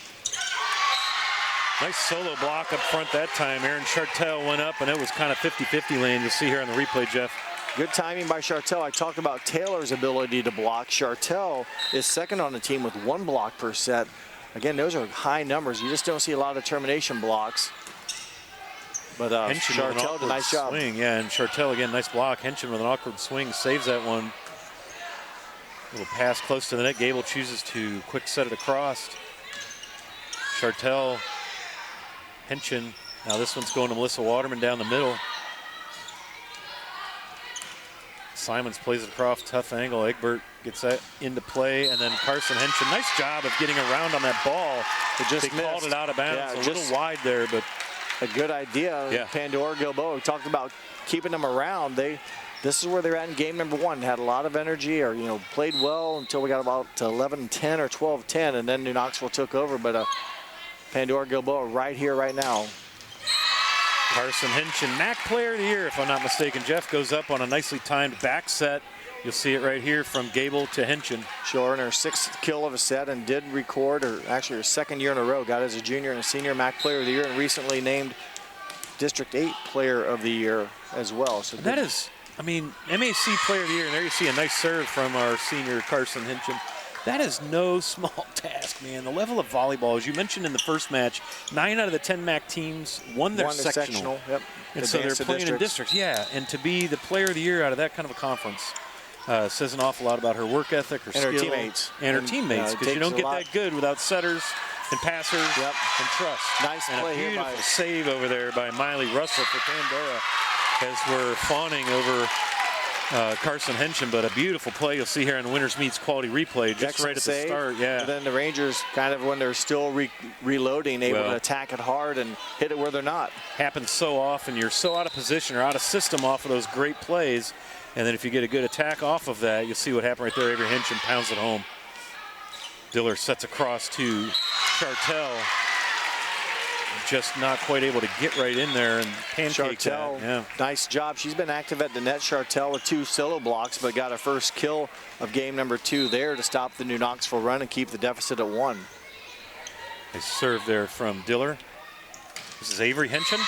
Nice solo block up front that time. Aaron Chartel went up, and it was kind of 50-50 lane. You'll see here on the replay, Jeff. Good timing by Chartel. I talked about Taylor's ability to block. Chartel is 2nd on the team with 1 block per set. Again, those are high numbers. You just don't see a lot of termination blocks. But Chartel did a nice job. Swing. Yeah, and Chartel again, nice block. Henson with an awkward swing saves that one. Little pass close to the net. Gable chooses to quick set it across. Chartel, Henson. Now this one's going to Melissa Waterman down the middle. Simons plays it across, tough angle. Egbert gets that into play, and then Carson Henson. Nice job of getting around on that ball. They called it out of bounds. Yeah, a little wide there, but a good idea. Yeah. Pandora-Gilboa, we talked about keeping them around. This is where they're at in game number 1. Had a lot of energy, or played well until we got about to 11-10 or 12-10, and then New Knoxville took over. But Pandora-Gilboa right here, right now. Carson Henson, MAC Player of the Year, if I'm not mistaken. Jeff goes up on a nicely timed back set. You'll see it right here from Gable to Henson. She'll earn her 6th kill of a set and did record, her 2nd year in a row. Got as a junior and a senior MAC Player of the Year, and recently named District 8 Player of the Year as well. So that is, MAC Player of the Year, and there you see a nice serve from our senior Carson Henson. That is no small task, man. The level of volleyball, as you mentioned in the first match, 9 out of the 10 MAC teams won their sectional. Yep. And so they're playing in districts. Yeah, and to be the player of the year out of that kind of a conference says an awful lot about her work ethic, her skill. Her teammates. And her teammates, because you don't get that good without setters and passers and trust. Nice and play a here beautiful save over there by Miley Russell for Pandora as we're fawning over Carson Henson, but a beautiful play you'll see here on the Winners Meets Quality Replay just right at the start. Yeah. But then the Rangers kind of, when they're still reloading, able to attack it hard and hit it where they're not. Happens so often. You're so out of position or out of system off of those great plays, and then if you get a good attack off of that, you'll see what happened right there. Avery Henson pounds it home. Diller sets across to Chartel. Just not quite able to get right in there and pancake Chartel, nice job. She's been active at the net, Chartel, with 2 solo blocks, but got her first kill of game number 2 there to stop the New Knoxville run and keep the deficit at 1. A serve there from Diller. This is Avery Henson.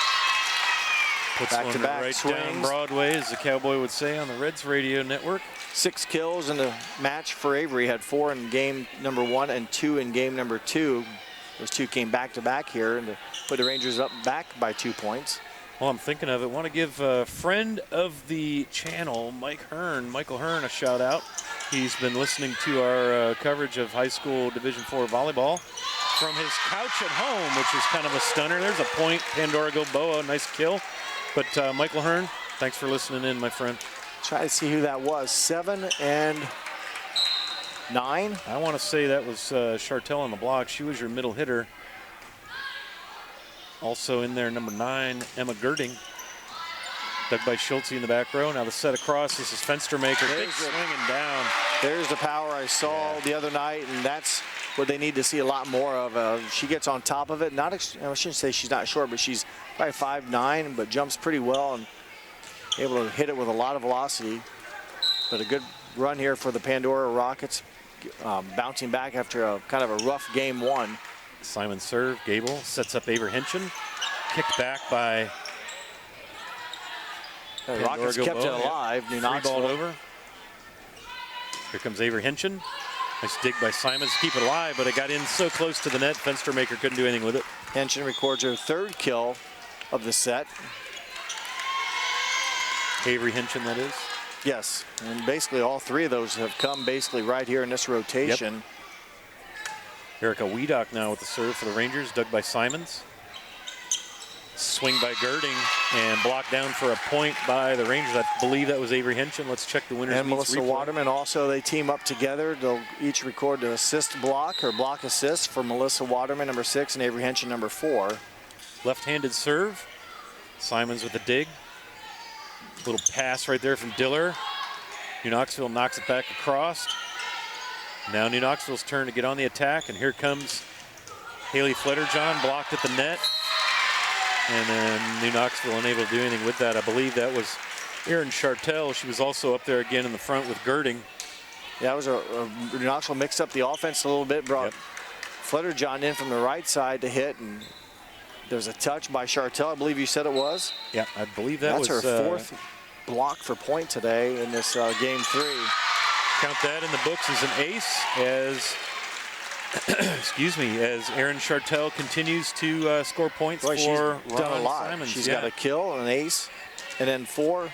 Puts one right down Broadway, as the Cowboy would say on the Reds radio network. 6 kills in the match for Avery. Had 4 in game number 1 and 2 in game number 2. Those 2 came back-to-back here and to put the Rangers up back by 2 points. Well, I'm thinking of it. Want to give a friend of the channel, Michael Hearn, a shout out. He's been listening to our coverage of high school Division IV volleyball from his couch at home, which is kind of a stunner. There's a point, Pandora-Gilboa, nice kill. But Michael Hearn, thanks for listening in, my friend. Try to see who that was. 7 and 9. I want to say that was Chartel on the block. She was your middle hitter. Also in there, number 9, Emma Girding. Dug by Schultze in the back row. Now the set across. This is Fenstermaker. Big swinging down. There's the power I saw the other night, and that's what they need to see a lot more of. She gets on top of it. I shouldn't say she's not short, but she's probably 5'9", but jumps pretty well and able to hit it with a lot of velocity. But a good run here for the Pandora-Rockets, bouncing back after a kind of a rough game 1. Simon serve. Gable sets up Avery Henson. Kicked back by the Rockets kept it alive. New Knoxville over. Here comes Avery Henson. Nice dig by Simons to keep it alive, but it got in so close to the net, Fenstermaker couldn't do anything with it. Henson records her 3rd kill of the set. Avery Henson, that is. Yes, and basically all 3 of those have come basically right here in this rotation. Yep. Erica Wiedock now with the serve for the Rangers, dug by Simons. Swing by Girding and blocked down for a point by the Rangers. I believe that was Avery Henson. Let's check the winners. And Melissa Waterman also, they team up together. They'll each record the assist block or block assist for Melissa Waterman, number 6, and Avery Henson, number 4. Left-handed serve. Simons with the dig. Little pass right there from Diller. New Knoxville knocks it back across. Now New Knoxville's turn to get on the attack, and here comes Haley Fletterjohn, blocked at the net. And then New Knoxville unable to do anything with that. I believe that was Erin Chartel. She was also up there again in the front with Girding. Yeah, it was New Knoxville mixed up the offense a little bit, brought Fletterjohn in from the right side to hit, and there's a touch by Chartel, I believe you said it was. Yeah, I believe that's her 4th block for point today in this game 3. Count that in the books as an ace, as excuse me, as Erin Chartel continues to score points for she's done a lot. Simons. She's got a kill, an ace, and then 4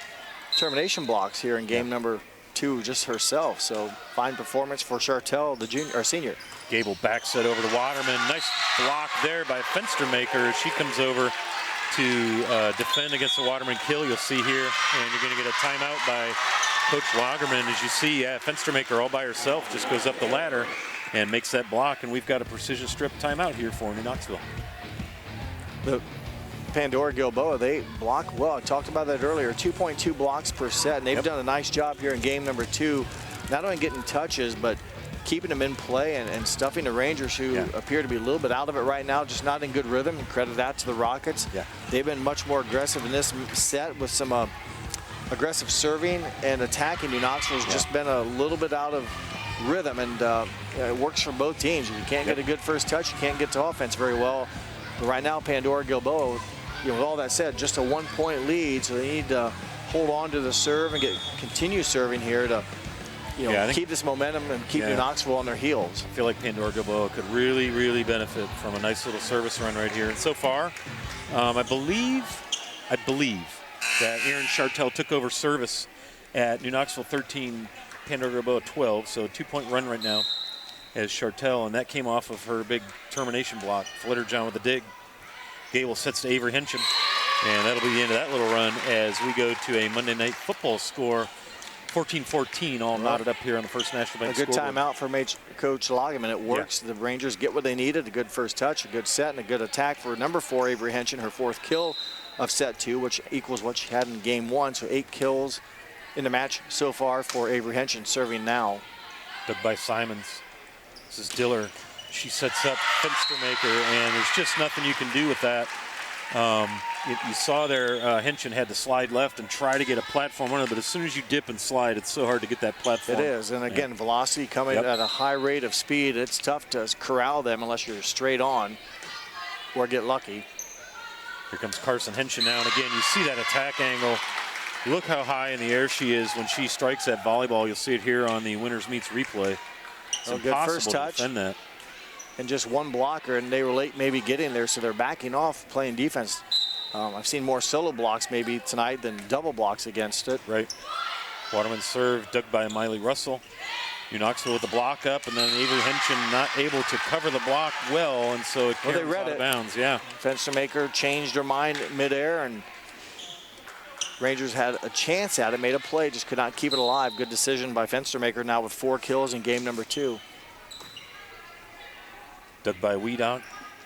termination blocks here in game number 2 just herself. So fine performance for Chartel, the senior. Gable back set over to Waterman. Nice block there by Fenstermaker as she comes over to defend against the Waterman kill. You'll see here, and you're going to get a timeout by Coach Wagerman. As you see, Fenstermaker all by herself just goes up the ladder and makes that block, and we've got a precision strip timeout here for New Knoxville. The Pandora-Gilboa, they block well. I talked about that earlier, 2.2 blocks per set, and they've done a nice job here in game number 2, not only getting touches, but keeping them in play and stuffing the Rangers, who appear to be a little bit out of it right now, just not in good rhythm, and credit that to the Rockets. They've been much more aggressive in this set with some aggressive serving and attacking. New Knoxville's just been a little bit out of rhythm, and it works for both teams. If you can't get a good first touch, you can't get to offense very well. But right now, Pandora-Gilboa, with all that said, just a 1-point lead, so they need to hold on to the serve and continue serving here to keep this momentum and keep New Knoxville on their heels. I feel like Pandora-Gilboa could really, really benefit from a nice little service run right here. And so far, I believe that Aaron Chartel took over service at New Knoxville 13, Pandora-Gilboa 12. So a 2-point run right now as Chartel, and that came off of her big termination block. Flitterjohn with the dig. Gable sets to Avery Henson, and that'll be the end of that little run as we go to a Monday Night Football score. 14-14, all knotted up here on the First National Bank scoreboard. A good scoreboard. timeout from Coach Loggeman. It works. The Rangers get what they needed, a good first touch, a good set, and a good attack for number 4, Avery Henson, her 4th kill of set 2, which equals what she had in game 1. So 8 kills in the match so far for Avery Henson, serving now. Dug by Simons. This is Diller. She sets up Fenstermaker, and there's just nothing you can do with that. You saw there, Henson had to slide left and try to get a platform on it, but as soon as you dip and slide, it's so hard to get that platform. It is, and again, velocity coming at a high rate of speed. It's tough to corral them unless you're straight on or get lucky. Here comes Carson Henson now, and again, you see that attack angle. Look how high in the air she is when she strikes that volleyball. You'll see it here on the Winners Meets replay. It's impossible good first touch. to defend that. And just one blocker, and they were late maybe getting there, so they're backing off playing defense. I've seen more solo blocks maybe tonight than double blocks against it. Right. Waterman's serve dug by Miley Russell. New Knoxville with the block up, and then Avery Henson not able to cover the block well, and so it carries out of bounds. Yeah. Fenstermaker changed her mind midair, and Rangers had a chance at it, made a play, just could not keep it alive. Good decision by Fenstermaker now with 4 kills in game number 2. Dug by Weedout.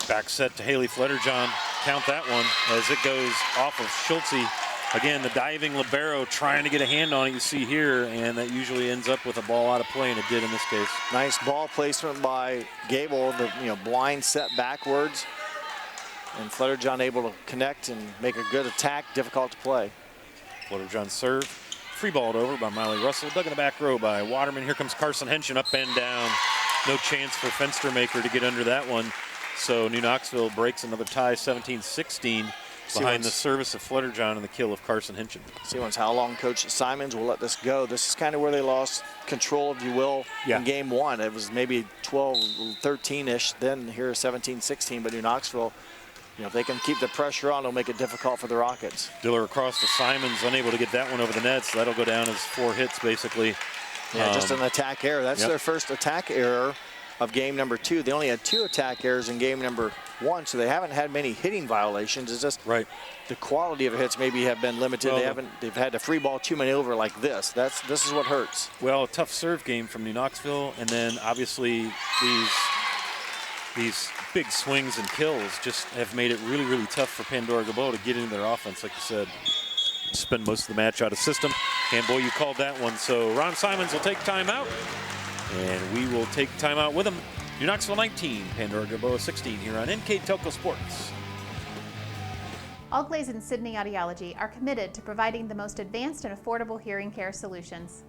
Back set to Haley Flitterjohn. Count that one as it goes off of Schulte. Again, the diving libero trying to get a hand on it, you see here, and that usually ends up with a ball out of play, and it did in this case. Nice ball placement by Gable, the blind set backwards. And Flitterjohn able to connect and make a good attack, difficult to play. Flitterjohn serve. Free balled over by Miley Russell. Dug in the back row by Waterman. Here comes Carson Henson up and down. No chance for Fenstermaker to get under that one. So New Knoxville breaks another tie, 17-16, behind the service of Flitterjohn and the kill of Carson Henson. See how long Coach Simons will let this go. This is kind of where they lost control, if you will, in game 1. It was maybe 12-13-ish, then here 17-16, but New Knoxville, if they can keep the pressure on, it'll make it difficult for the Rockets. Diller across to Simons, unable to get that one over the net, so that'll go down as 4 hits, basically. Yeah, just an attack error. That's their first attack error of game number 2. They only had 2 attack errors in game number 1, so they haven't had many hitting violations. It's just the quality of hits maybe have been limited. Well, they've had to free ball too many over like this. This is what hurts. Well, a tough serve game from New Knoxville, and then obviously these big swings and kills just have made it really, really tough for Pandora-Gilboa to get into their offense, like you said. Spend most of the match out of system, and boy, you called that one. So Ron Simons will take timeout, and we will take timeout with him. New Knoxville 19, Pandora-Gilboa 16 here on NKTelco Sports. Allglaze and Sydney Audiology are committed to providing the most advanced and affordable hearing care solutions.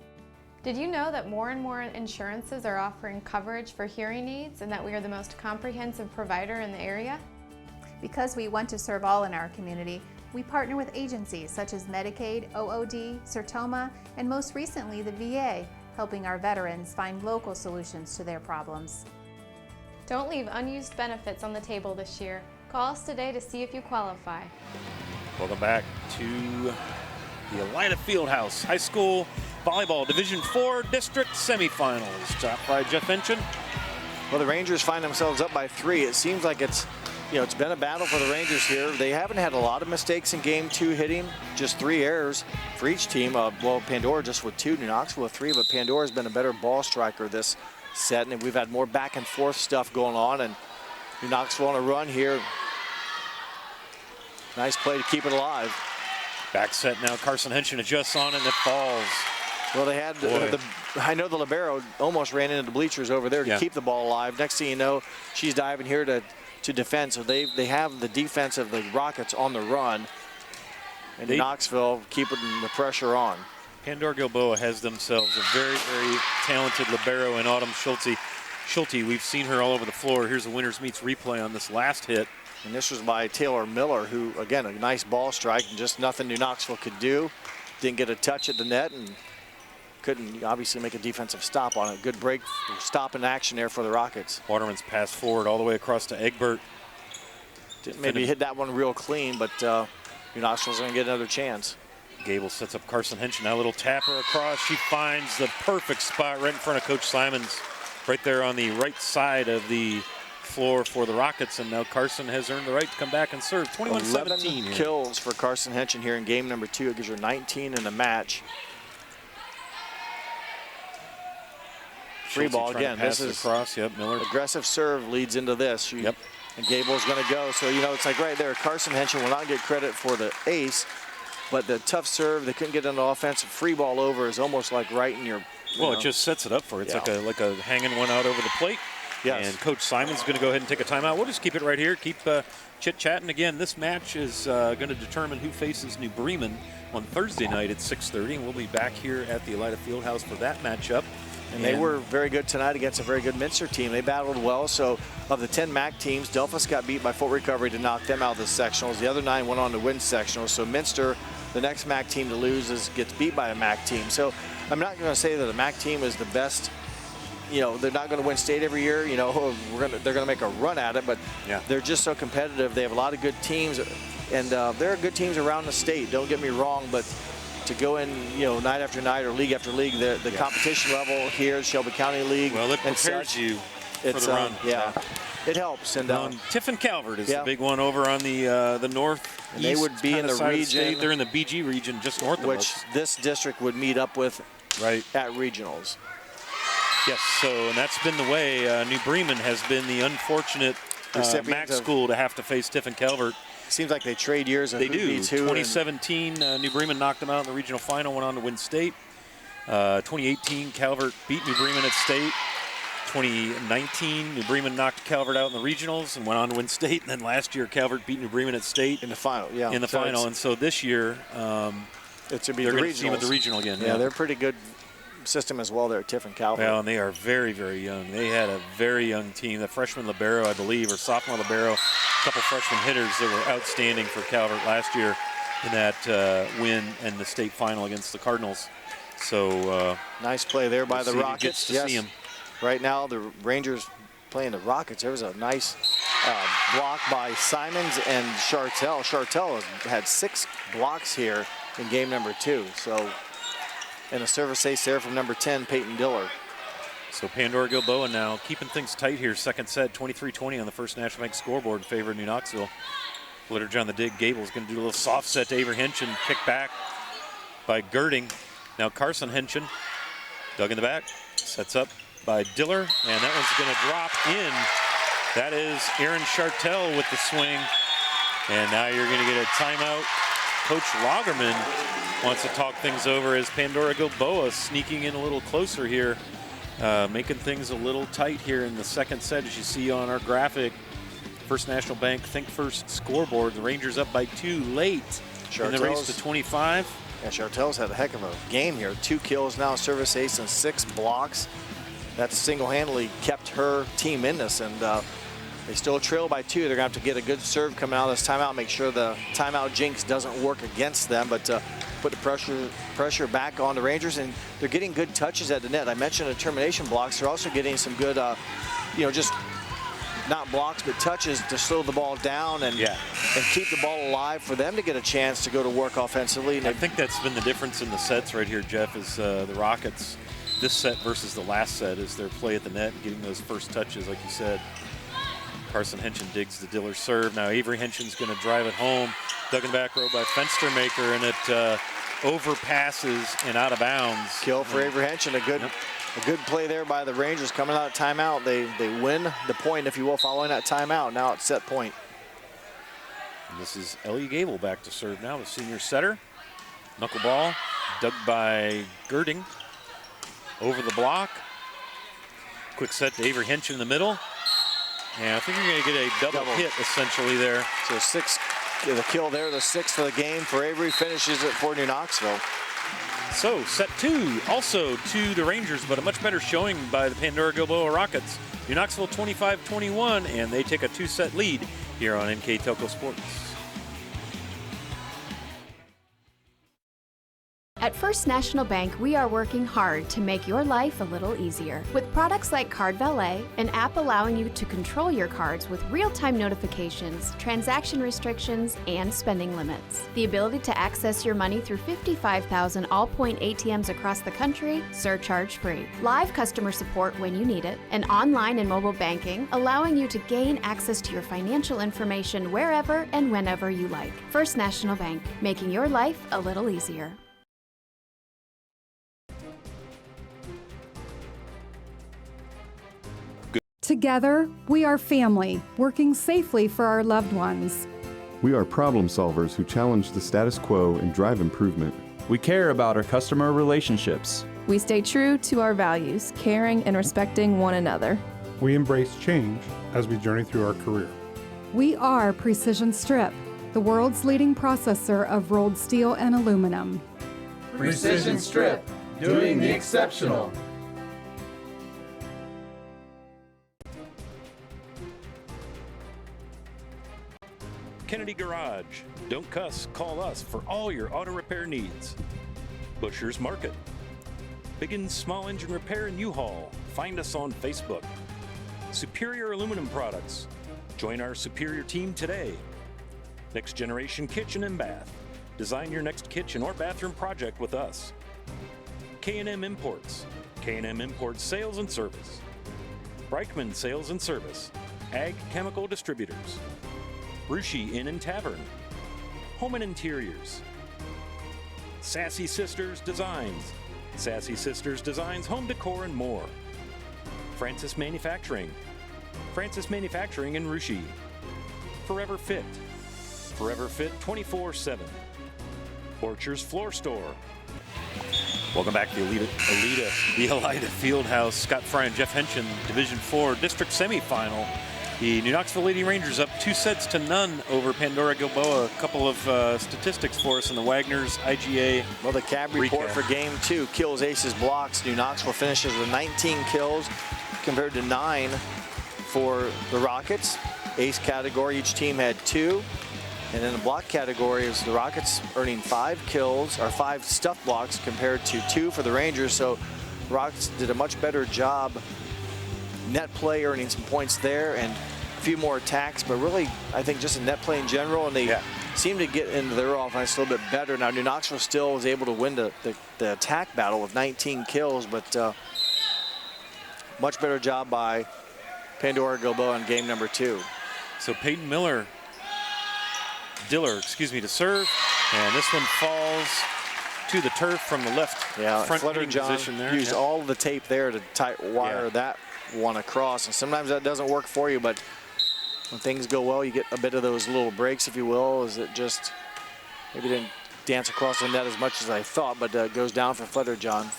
Did you know that more and more insurances are offering coverage for hearing aids and that we are the most comprehensive provider in the area? Because we want to serve all in our community, we partner with agencies such as Medicaid, OOD, Sertoma, and most recently the VA, helping our veterans find local solutions to their problems. Don't leave unused benefits on the table this year. Call us today to see if you qualify. Welcome back to the Elida Fieldhouse High School Volleyball Division IV District Semifinals. Top by Jeff Henson. Well, the Rangers find themselves up by 3. It seems like it's been a battle for the Rangers here. They haven't had a lot of mistakes in game 2 hitting, just 3 errors for each team. Well, Pandora just with 2, New Knoxville with 3, but Pandora's been a better ball striker this set, and we've had more back and forth stuff going on, and New Knoxville on a run here. Nice play to keep it alive. Back set now, Carson Henson adjusts on it and it falls. Well, they had I know the libero almost ran into the bleachers over there to keep the ball alive. Next thing you know, she's diving here to defend. So they have the defense of the Rockets on the run. And Knoxville keeping the pressure on. Pandora-Gilboa has themselves a very, very talented libero in Autumn Schulte. We've seen her all over the floor. Here's a Winners Meets replay on this last hit. And this was by Taylor Miller, who, again, a nice ball strike and just nothing New Knoxville could do. Didn't get a touch at the net and couldn't obviously make a defensive stop on it. Good break, stop in action there for the Rockets. Waterman's pass forward all the way across to Egbert. Didn't maybe hit that one real clean, but New Knoxville's going to get another chance. Gable sets up Carson Henson. Now a little tapper across. She finds the perfect spot right in front of Coach Simons, right there on the right side of the floor for the Rockets. And now Carson has earned the right to come back and serve. 21-17 11 kills for Carson Henson here in game number 2. It gives her 19 in the match. Free ball again. This is across. Yep, Miller. Aggressive serve leads into this. Yep. And Gable's going to go. So, you know, it's like right there. Carson Henson will not get credit for the ace, but the tough serve, they couldn't get on the offensive free ball over is almost like right in your. Well, it just sets it up for it. It's like a hanging one out over the plate. Yes. And Coach Simon's going to go ahead and take a timeout. We'll just keep it right here. Keep chit-chatting. Again, this match is going to determine who faces New Bremen on Thursday night at 6:30. And we'll be back here at the Elida Fieldhouse for that matchup. And they were very good tonight against a very good Minster team. They battled well. So of the 10 MAC teams, Delphus got beat by full recovery to knock them out of the sectionals. The other 9 went on to win sectionals. So Minster, the next MAC team to lose, gets beat by a MAC team. So I'm not going to say that the MAC team is the best. You know, they're not going to win state every year. You know, they're going to make a run at it, but they're just so competitive. They have a lot of good teams, and there are good teams around the state. Don't get me wrong, but to go in, you know, night after night or league after league, the competition level here, Shelby County League. Well, it prepares you for the run. It helps. And Tiffin Calvert is the big one over on the north. And they would be in the region. They're in the BG region, just north of us. Which this district would meet up with at regionals. Yes, and that's been the way. New Bremen has been the unfortunate MAC school to have to face Tiffin Calvert. Seems like they trade years of who beats who. 2017, New Bremen knocked them out in the regional final, went on to win state. 2018, Calvert beat New Bremen at state. 2019, New Bremen knocked Calvert out in the regionals and went on to win state. And then last year, Calvert beat New Bremen at state. In the final, In the final. And so this year, it's to be they're the going to see them at the regional again. Yeah, they're pretty good system as well there at Tiffin Calvert. Well, and they are very, very young. They had a very young team. The freshman libero, I believe, or sophomore libero, a couple freshman hitters that were outstanding for Calvert last year in that win in the state final against the Cardinals. So nice play there by the Rockets. To see him. Right now, the Rangers playing the Rockets. There was a nice block by Simons and Chartel. Chartel has had 6 blocks here in game number 2. So. And a service ace there from number 10, Peyton Diller. So Pandora-Gilboa now keeping things tight here. Second set, 23-20 on the First National Bank scoreboard in favor of New Knoxville. Litterge on the dig. Gable's going to do a little soft set to Avery Henson. Kick back by Girding. Now Carson Henson, dug in the back, sets up by Diller, and that one's going to drop in. That is Aaron Chartel with the swing. And now you're going to get a timeout. Coach Lagerman wants to talk things over as Pandora-Gilboa sneaking in a little closer here, making things a little tight here in the second set, as you see on our graphic. First National Bank Think First scoreboard. The Rangers up by 2 late in the race to 25. Yeah, Chartel's had a heck of a game here. 2 kills now, service ace, and 6 blocks. That's single-handedly kept her team in this, and they still trail by 2. They're going to have to get a good serve coming out of this timeout, make sure the timeout jinx doesn't work against them, but put the pressure back on the Rangers, and they're getting good touches at the net. I mentioned the termination blocks. They're also getting some good, just not blocks, but touches to slow the ball down and keep the ball alive for them to get a chance to go to work offensively. And I think that's been the difference in the sets right here, Jeff, is the Rockets, this set versus the last set, is their play at the net and getting those first touches, like you said. Carson Henson digs the Diller serve. Now Avery Henson's going to drive it home. Dug in the back row by Fenstermaker, and it overpasses and out of bounds. Kill for Avery Henson. A good play there by the Rangers coming out of timeout. They win the point, if you will, following that timeout. Now it's set point. And this is Ellie Gable back to serve now, the senior setter. Knuckleball dug by Girding. Over the block. Quick set to Avery Henson in the middle. And I think you're going to get a double hit, essentially, there. So 6, the kill there, the 6th of the game for Avery, finishes it for New Knoxville. So set 2, also to the Rangers, but a much better showing by the Pandora-Gilboa Rockets. New Knoxville 25-21, and they take a 2-set lead here on NKTelco Sports. At First National Bank, we are working hard to make your life a little easier. With products like Card Valet, an app allowing you to control your cards with real-time notifications, transaction restrictions, and spending limits. The ability to access your money through 55,000 all-point ATMs across the country, surcharge-free. Live customer support when you need it, and online and mobile banking, allowing you to gain access to your financial information wherever and whenever you like. First National Bank, making your life a little easier. Together, we are family, working safely for our loved ones. We are problem solvers who challenge the status quo and drive improvement. We care about our customer relationships. We stay true to our values, caring and respecting one another. We embrace change as we journey through our career. We are Precision Strip, the world's leading processor of rolled steel and aluminum. Precision Strip, doing the exceptional. Kennedy Garage. Don't cuss, call us for all your auto repair needs. Busher's Market. Big and small engine repair in U-Haul. Find us on Facebook. Superior Aluminum Products. Join our Superior team today. Next Generation Kitchen and Bath. Design your next kitchen or bathroom project with us. K&M Imports. K&M Imports Sales and Service. Breichman Sales and Service. Ag Chemical Distributors. Rushi Inn and Tavern. Home and Interiors. Sassy Sisters Designs. Sassy Sisters Designs Home Decor and more. Francis Manufacturing. Francis Manufacturing in Rushi. Forever Fit. Forever Fit 24/7. Orchard's Floor Store. Welcome back to the Elida Fieldhouse. Scott Fry and Jeff Henson, Division 4 District Semifinal. The New Knoxville Lady Rangers up 2-0 over Pandora-Gilboa. A couple of statistics for us in the Wagner's IGA. Well, the CAB report for game 2, kills, aces, blocks. New Knoxville finishes with 19 kills compared to 9 for the Rockets. Ace category, each team had 2. And in the block category, it was the Rockets earning 5 kills, or 5 stuff blocks compared to 2 for the Rangers. So Rockets did a much better job net play, earning some points there, and a few more attacks, but really, I think just in net play in general, and they seem to get into their offense a little bit better. Now, New Knoxville still was able to win the attack battle with 19 kills, but much better job by Pandora-Gilboa in game number 2. So Peyton Diller, to serve, and this one falls to the turf from the left front hitting position there. Used all the tape there to tight wire that one across, and sometimes that doesn't work for you, but when things go well, you get a bit of those little breaks, if you will. Is it just maybe didn't dance across the net as much as I thought, but goes down for Fletcher-John.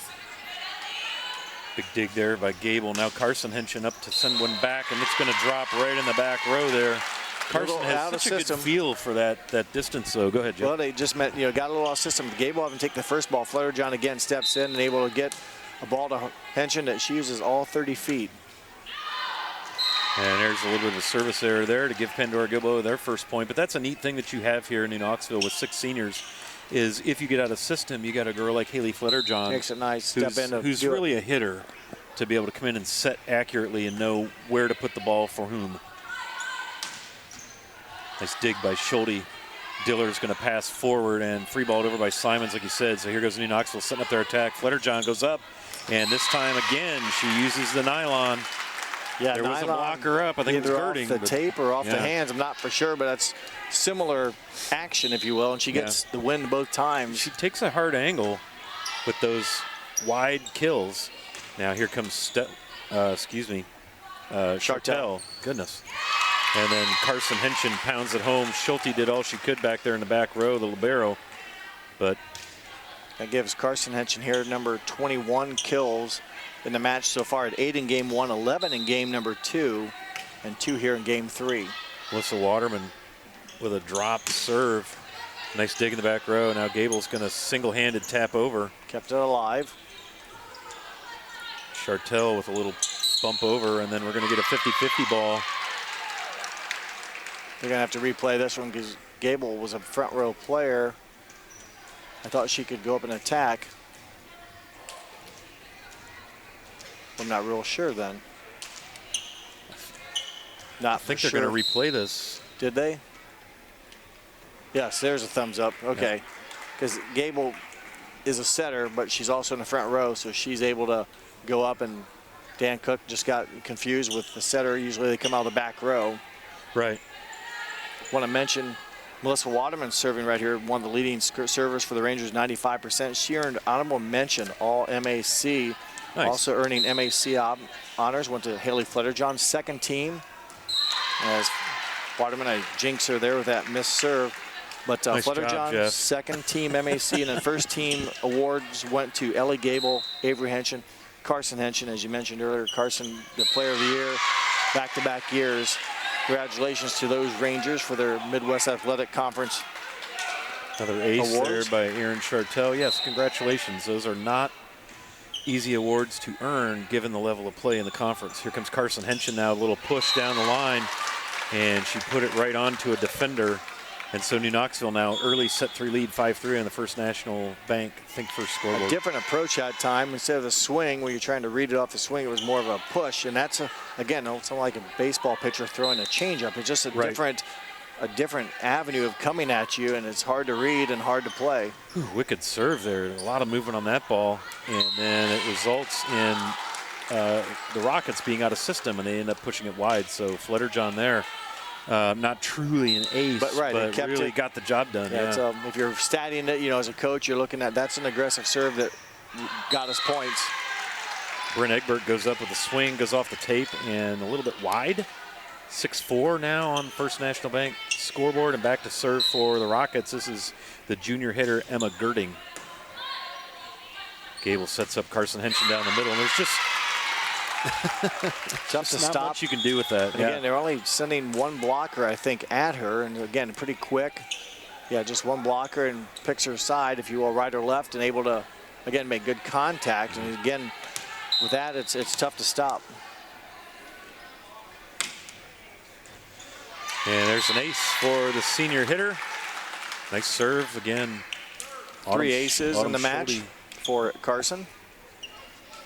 Big dig there by Gable. Now Carson Henson up to send one back, and it's going to drop right in the back row there. Carson has such a good feel for that distance, though. Go ahead, Jeff. Well, they just got a little off system. Gable having to take the first ball. Fletcher-John again steps in and able to get a ball to Henson that she uses all 30 feet. And there's a little bit of a service error there to give Pandora-Gilboa their first point. But that's a neat thing that you have here in New Knoxville with 6 seniors, is if you get out of system, you got a girl like Haley Fletcher-John. Makes it nice. Who's really a hitter to be able to come in and set accurately and know where to put the ball for whom. Nice dig by Schulte. Diller's going to pass forward and free balled over by Simons, like you said. So here goes New Knoxville setting up their attack. Fletcher-John goes up, and this time again she uses the nylon. Yeah, there was a blocker up. I think it was girding. Off the tape or off the hands. I'm not for sure, but that's similar action, if you will. And she gets the win both times. She takes a hard angle with those wide kills. Now here comes Chartel. Goodness. And then Carson Henson pounds it home. Schulte did all she could back there in the back row, the libero. But that gives Carson Henson here number 21 kills in the match so far, at 8 in game 1, 11 in game number 2, and 2 here in game 3. Melissa Waterman with a drop serve. Nice dig in the back row. Now Gable's going to single-handed tap over. Kept it alive. Chartel with a little bump over, and then we're going to get a 50-50 ball. They're going to have to replay this one because Gable was a front row player. I thought she could go up and attack. I'm not real sure then. Not I think for they're sure. going to replay this. Did they? Yes, there's a thumbs up. Okay. Because Gable is a setter, but she's also in the front row, so she's able to go up, and Dan Cook just got confused with the setter. Usually they come out of the back row. Right. Want to mention Melissa Waterman serving right here, one of the leading servers for the Rangers, 95%. She earned honorable mention, all MAC. Nice. Also earning MAC honors, went to Haley Fletterjohn, second team. As Waterman, I jinx her there with that missed serve. But Nice job, Fletterjohn, Jeff. second team MAC, and then first team awards went to Ellie Gable, Avery Henson, Carson Henson, as you mentioned earlier. Carson, the player of the year, back-to-back years. Congratulations to those Rangers for their Midwest Athletic Conference Another ace awards. there by Aaron Chartel. Yes, congratulations. Those are not easy awards to earn given the level of play in the conference. Here comes Carson Henson now, a little push down the line, and she put it right onto a defender. And so New Knoxville now early set 3 lead, 5-3 on the First National Bank Think First scoreboard. A different approach that time. Instead of the swing, where you're trying to read it off the swing, it was more of a push. And that's, again, it's not like a baseball pitcher throwing a changeup. It's just a different avenue of coming at you, and it's hard to read and hard to play. Ooh, wicked serve there. A lot of movement on that ball. And then it results in the Rockets being out of system, and they end up pushing it wide. So Fletterjohn there. Not truly an ace, but really got the job done. Yeah, if you're statting it, as a coach, you're looking at that's an aggressive serve that got us points. Bryn Egbert goes up with a swing, goes off the tape, and a little bit wide. 6-4 now on First National Bank scoreboard, and back to serve for the Rockets. This is the junior hitter, Emma Girding. Gable sets up Carson Henson down the middle, and there's just tough to not stop. much you can do with that. And again, they're only sending one blocker, I think, at her, and again, pretty quick. Yeah, just one blocker, and picks her side, if you will, right or left, and able to, again, make good contact. And again, with that, it's tough to stop. And there's an ace for the senior hitter. Nice serve again. Three aces in the match for Carson.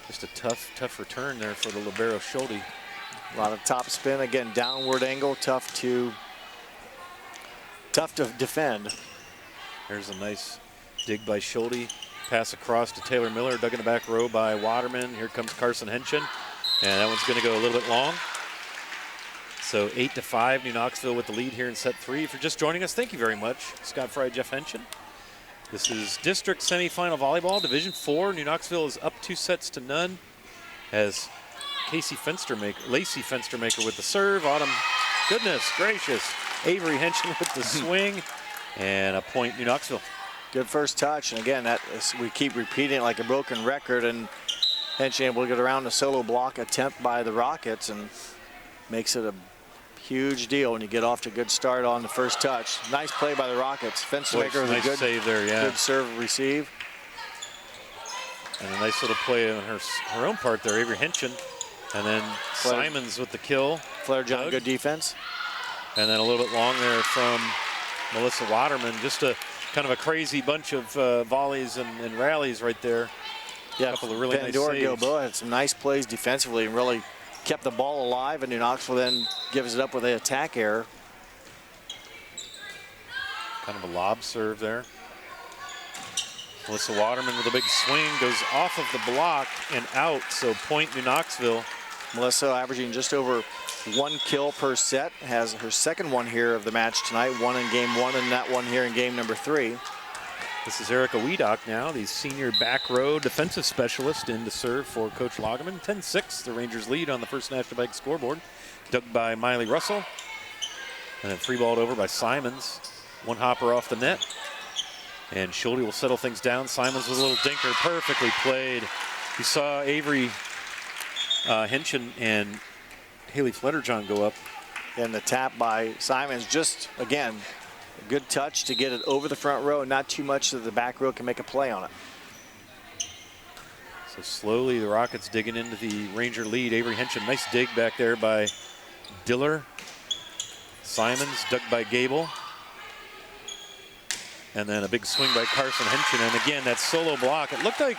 Just a tough return there for the libero Schulte. A lot of top spin, again, downward angle, tough to defend. There's a nice dig by Schulte. Pass across to Taylor Miller, dug in the back row by Waterman. Here comes Carson Henson, and that one's going to go a little bit long. So 8-5, New Knoxville with the lead here in set 3. If you're just joining us, thank you very much. Scott Fry, Jeff Henson. This is district semifinal volleyball, Division 4. New Knoxville is up 2-0 as Lacey Fenstermaker with the serve. Autumn, goodness gracious. Avery Henson with the swing, and a point New Knoxville. Good first touch, and again, we keep repeating it like a broken record, and Henson able to get around the solo block attempt by the Rockets, and makes it a huge deal when you get off to a good start on the first touch. Nice play by the Rockets. Fenstermaker with nice a good save there, yeah. Good serve receive. And a nice little play on her own part there, Avery Henson. And then Simons with the kill. Fletterjohn, good defense. And then a little bit long there from Melissa Waterman. Just a kind of a crazy bunch of volleys and rallies right there. Yeah, a couple of really nice saves. Pandora-Gilboa had some nice plays defensively and really kept the ball alive, and New Knoxville then gives it up with an attack error. Kind of a lob serve there. Melissa Waterman with a big swing, goes off of the block and out, so point New Knoxville. Melissa averaging just over 1 kill per set, has her second one here of the match tonight, one in game 1 and that one here in game number 3. This is Erica Wiedock now, the senior back row defensive specialist, in to serve for Coach Lagerman. 10-6, the Rangers lead on the First National Bank scoreboard. Dug by Miley Russell. And then free balled over by Simons. One hopper off the net. And Schulte will settle things down. Simons with a little dinker, perfectly played. You saw Avery Henson and Haley Fletterjohn go up. And the tap by Simons, just, again, a good touch to get it over the front row, not too much so the back row can make a play on it. So slowly the Rockets digging into the Ranger lead. Avery Henson, nice dig back there by Diller. Simons dug by Gable. And then a big swing by Carson Henson. And again, that solo block. It looked like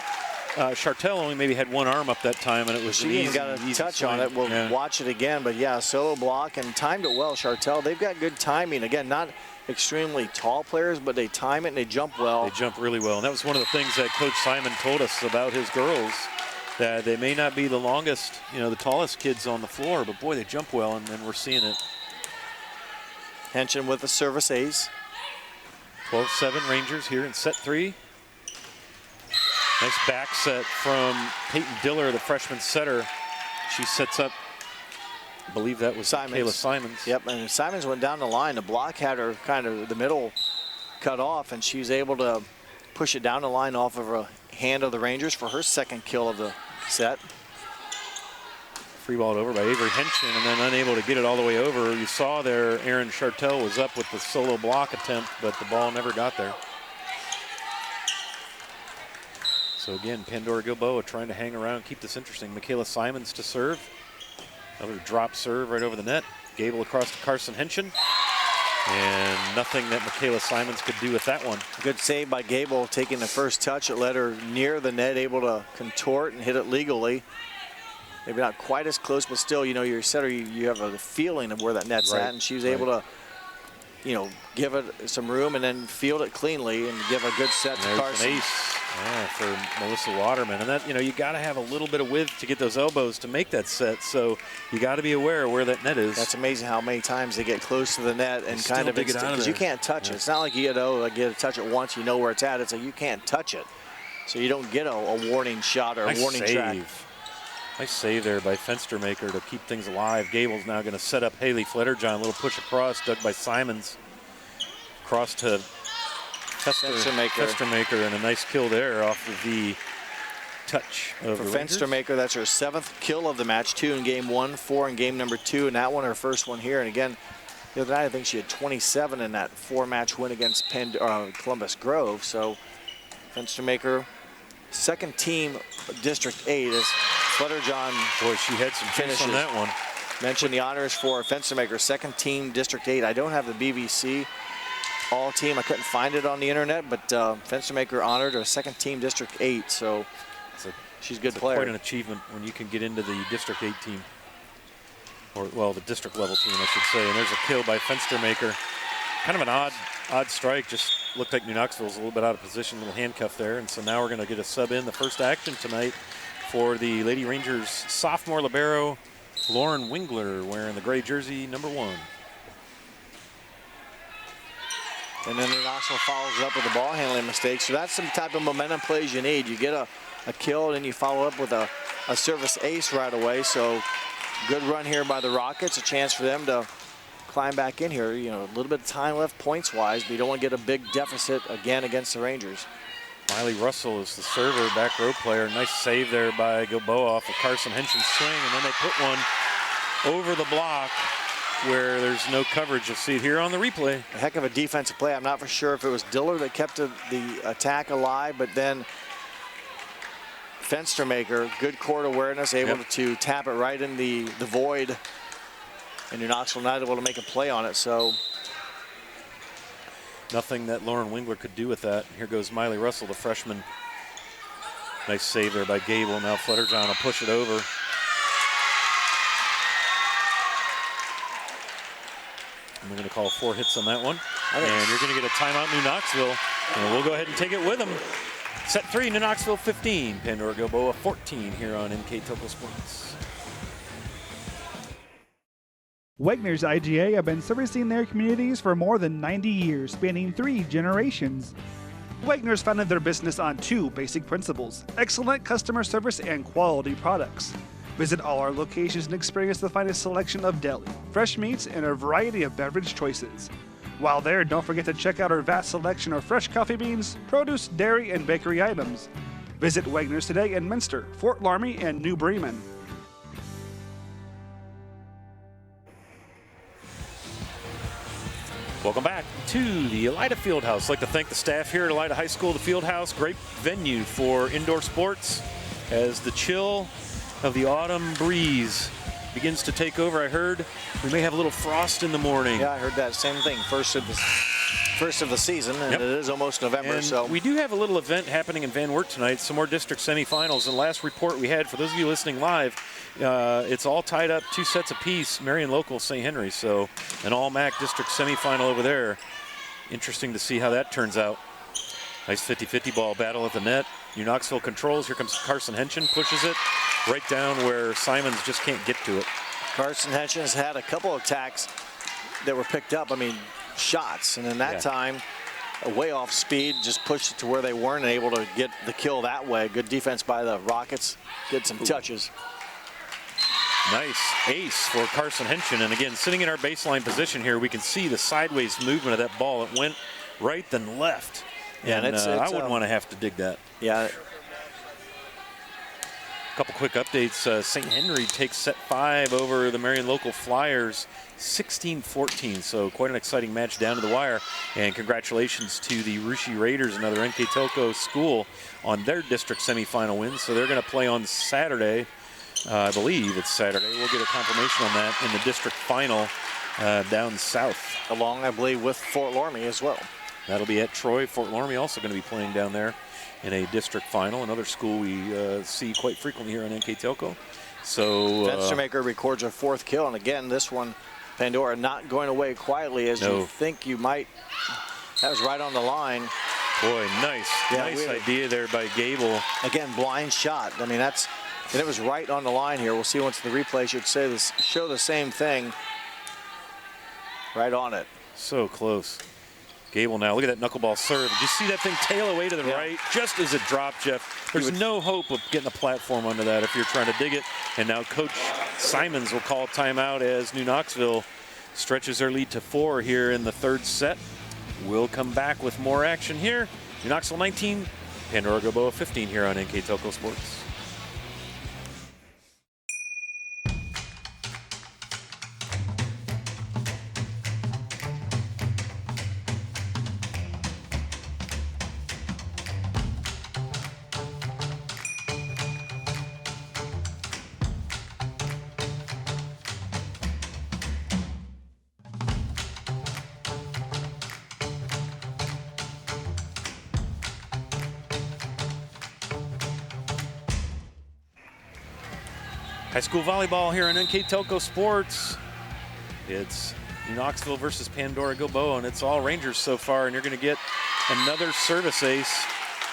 Chartel only maybe had one arm up that time, and it was she got a touch on it. We'll watch it again, but yeah, solo block and timed it well. Chartel, they've got good timing. Again, not extremely tall players, but they time it and they jump well. They jump really well, and that was one of the things that Coach Simon told us about his girls, that they may not be the longest, the tallest kids on the floor, but boy, they jump well, and we're seeing it. Henson with the service ace. 12-7 Rangers here in set 3. Nice back set from Peyton Diller, the freshman setter. She sets up, I believe that was Kayla Simons. Yep, and Simons went down the line. The block had her kind of the middle cut off, and she was able to push it down the line off of a hand of the Rangers for her second kill of the set. Free balled over by Avery Henson, and then unable to get it all the way over. You saw there, Aaron Chartel was up with the solo block attempt, but the ball never got there. So again, Pandora-Gilboa trying to hang around, keep this interesting. Michaela Simons to serve. Another drop serve right over the net. Gable across to Carson Henson. And nothing that Michaela Simons could do with that one. Good save by Gable, taking the first touch. It led her near the net, able to contort and hit it legally. Maybe not quite as close, but still, your setter, you have a feeling of where that net's at, and she was able to, give it some room and then field it cleanly and give a good set to Carson. An ace for Melissa Waterman. And that, you got to have a little bit of width to get those elbows to make that set, so you got to be aware of where that net is. That's amazing how many times they get close to the net and kind of, because you can't touch it. It's not like you get to touch it once, you know where it's at. It's like you can't touch it. So you don't get a warning shot or a warning track. Nice save there by Fenstermaker to keep things alive. Gable's now going to set up Haley Fletterjohn. A little push across, dug by Simons. Cross to Fenstermaker, and a nice kill there off of the touch of For the Rangers. Fenstermaker, that's her 7th kill of the match. 2 in game 1, 4 in game number 2, and that one her first one here. And again, the other night I think she had 27 in that 4-match win against Columbus Grove. So Fenstermaker, second team District 8 as Fletterjohn. Boy, she had some finishes on that one. Mention the honors for Fenstermaker, second team District 8. I don't have the BBC all team. I couldn't find it on the internet, but Fenstermaker honored her second team District 8. So she's a good player. Quite an achievement when you can get into the District 8 team. Or, well, the district level team, I should say. And there's a kill by Fenstermaker. Kind of an odd strike. Just looked like New Knoxville was a little bit out of position, a little handcuff there. And so now we're going to get a sub in. The first action tonight for the Lady Rangers sophomore libero, Lauren Wingler, wearing the gray jersey, number 1. And then New Knoxville follows it up with a ball handling mistake. So that's some type of momentum plays you need. You get a kill, and then you follow up with a service ace right away. So good run here by the Rockets. A chance for them to climb back in here. A little bit of time left points-wise, but you don't want to get a big deficit again against the Rangers. Miley Russell is the server, back row player. Nice save there by Gilboa off of Carson Henson's swing, and then they put one over the block where there's no coverage. You'll see it here on the replay. A heck of a defensive play. I'm not for sure if it was Diller that kept the attack alive, but then Fenstermaker, good court awareness, able to tap it right in the void, and New Knoxville not able to make a play on it. So nothing that Lauren Wingler could do with that. Here goes Miley Russell, the freshman. Nice save there by Gable. Now Fletterjohn will push it over. And we're going to call 4 hits on that one. And you're going to get a timeout, New Knoxville. And we'll go ahead and take it with them. Set 3, New Knoxville 15, Pandora-Gilboa 14 here on NKTelco Sports. Wegner's IGA have been servicing their communities for more than 90 years, spanning 3 generations. Wegner's founded their business on 2 basic principles: excellent customer service and quality products. Visit all our locations and experience the finest selection of deli, fresh meats, and a variety of beverage choices. While there, don't forget to check out our vast selection of fresh coffee beans, produce, dairy, and bakery items. Visit Wegner's today in Minster, Fort Laramie, and New Bremen. Welcome back to the Elida Fieldhouse. I'd like to thank the staff here at Elida High School, the Fieldhouse. Great venue for indoor sports as the chill of the autumn breeze begins to take over. I heard we may have a little frost in the morning. Yeah, I heard that same thing. First of the first of the season, and it is almost November. And so we do have a little event happening in Van Wert tonight, some more district semifinals. And last report we had, for those of you listening live, it's all tied up 2 sets apiece, Marion Local, St. Henry. So an all-MAC district semifinal over there. Interesting to see how that turns out. Nice 50-50 ball battle at the net. New Knoxville controls. Here comes Carson Henson, pushes it right down where Simons just can't get to it. Carson Henson has had a couple of attacks that were picked up. I mean, shots, and in that time, way off speed, just pushed it to where they weren't able to get the kill that way. Good defense by the Rockets. Get some touches. Nice ace for Carson Henson. And again, sitting in our baseline position here, we can see the sideways movement of that ball. It went right then left. Yeah, and I wouldn't want to have to dig that. Yeah. A couple quick updates. St. Henry takes set 5 over the Marion Local Flyers, 16-14. So quite an exciting match down to the wire. And congratulations to the Russia Raiders, another NKTelco school, on their district semifinal win. So they're going to play on Saturday. I believe it's Saturday. We'll get a confirmation on that in the district final down south. Along, I believe, with Fort Loramie as well. That'll be at Troy. Fort Loramie also going to be playing down there in a district final, another school we see quite frequently here on NKTelco. So Fenstermaker records a 4th kill, and again, this one, Pandora not going away quietly as you think you might. That was right on the line. Boy, nice idea there by Gable. Again, blind shot. I mean, and it was right on the line here. We'll see once the replay show the same thing. Right on it. So close. Gable now, look at that knuckleball serve. Did you see that thing tail away to the right just as it dropped, Jeff? There's no hope of getting a platform under that if you're trying to dig it. And now Coach Simons will call timeout as New Knoxville stretches their lead to 4 here in the 3rd set. We'll come back with more action here. New Knoxville 19, Pandora-Gilboa 15 here on NKTelco Sports. High school volleyball here on NKTelco Sports. It's New Knoxville versus Pandora-Gilboa, and it's all Rangers so far, and you're going to get another service ace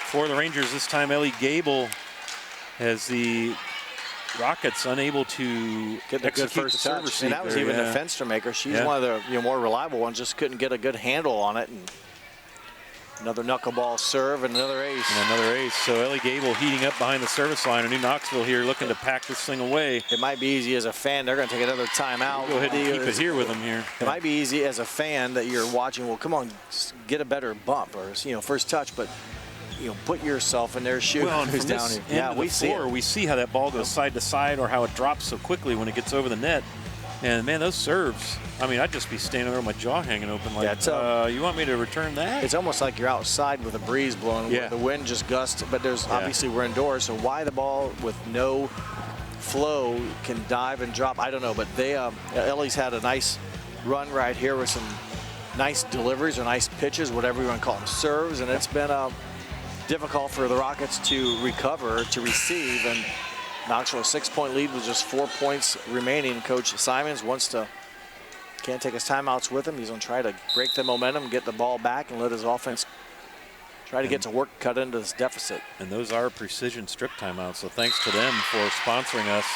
for the Rangers. This time Ellie Gable has the Rockets unable to get a good first touch. And that was even the Fenstermaker. She's one of the more reliable ones, just couldn't get a good handle on it. And another knuckleball serve and another ace. And another ace. So Ellie Gable heating up behind the service line. And New Knoxville here looking to pack this thing away. It might be easy as a fan. They're going to take another timeout. We'll go ahead and keep it here with them here. It might be easy as a fan that you're watching. Well, come on, get a better bump or first touch, but put yourself in their shoes. Well, from this end we see how that ball goes side to side or how it drops so quickly when it gets over the net. And man, those serves, I mean, I'd just be standing there with my jaw hanging open like, you want me to return that? It's almost like you're outside with a breeze blowing where the wind just gusts, but there's obviously we're indoors, so why the ball with no flow can dive and drop, I don't know, but Ellie's had a nice run right here with some nice deliveries or nice pitches, whatever you want to call them, serves, and it's been difficult for the Rockets to recover, to receive, and Knoxville a 6-point lead with just 4 points remaining. Coach Simons can't take his timeouts with him. He's going to try to break the momentum, get the ball back, and let his offense try to get to work, cut into this deficit. And those are precision strip timeouts, so thanks to them for sponsoring us.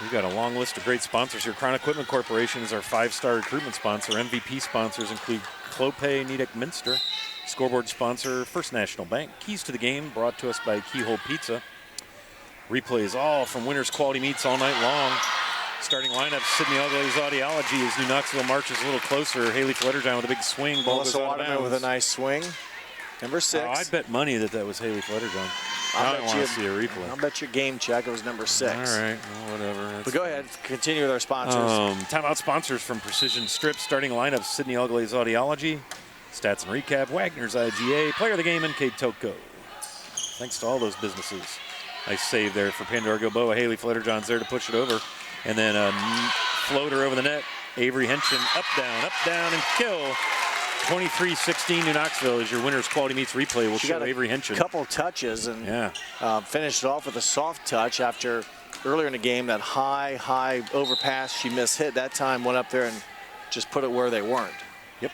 We've got a long list of great sponsors here. Crown Equipment Corporation is our 5-star recruitment sponsor. MVP sponsors include Clopay, Nedick, Minster. Scoreboard sponsor, First National Bank. Keys to the game brought to us by Keyhole Pizza. Replays all from Winners Quality Meats all night long. Starting lineup, Sydney Ugly's Audiology as New Knoxville marches a little closer. Haley Flutterdown with a big swing. Ball goes out of bounds. With a nice swing. Number 6. I'd bet money that was Haley Flutterdown. I don't want to see a replay. I'll bet your game check it was number 6. All right, well, whatever. But go ahead, continue with our sponsors. Timeout sponsors from Precision Strip. Starting lineup, Sydney Ugly's Audiology. Stats and recap, Wagner's IGA. Player of the game, NKTelco. Thanks to all those businesses. Nice save there for Pandora-Gilboa. Haley Flutterjohn's there to push it over. And then a floater over the net. Avery Henson up, down, and kill 23-16 New Knoxville is your winner's quality meets replay. We'll show Avery Henson. A couple touches and finished it off with a soft touch after earlier in the game that high overpass she missed hit. That time went up there and just put it where they weren't. Yep.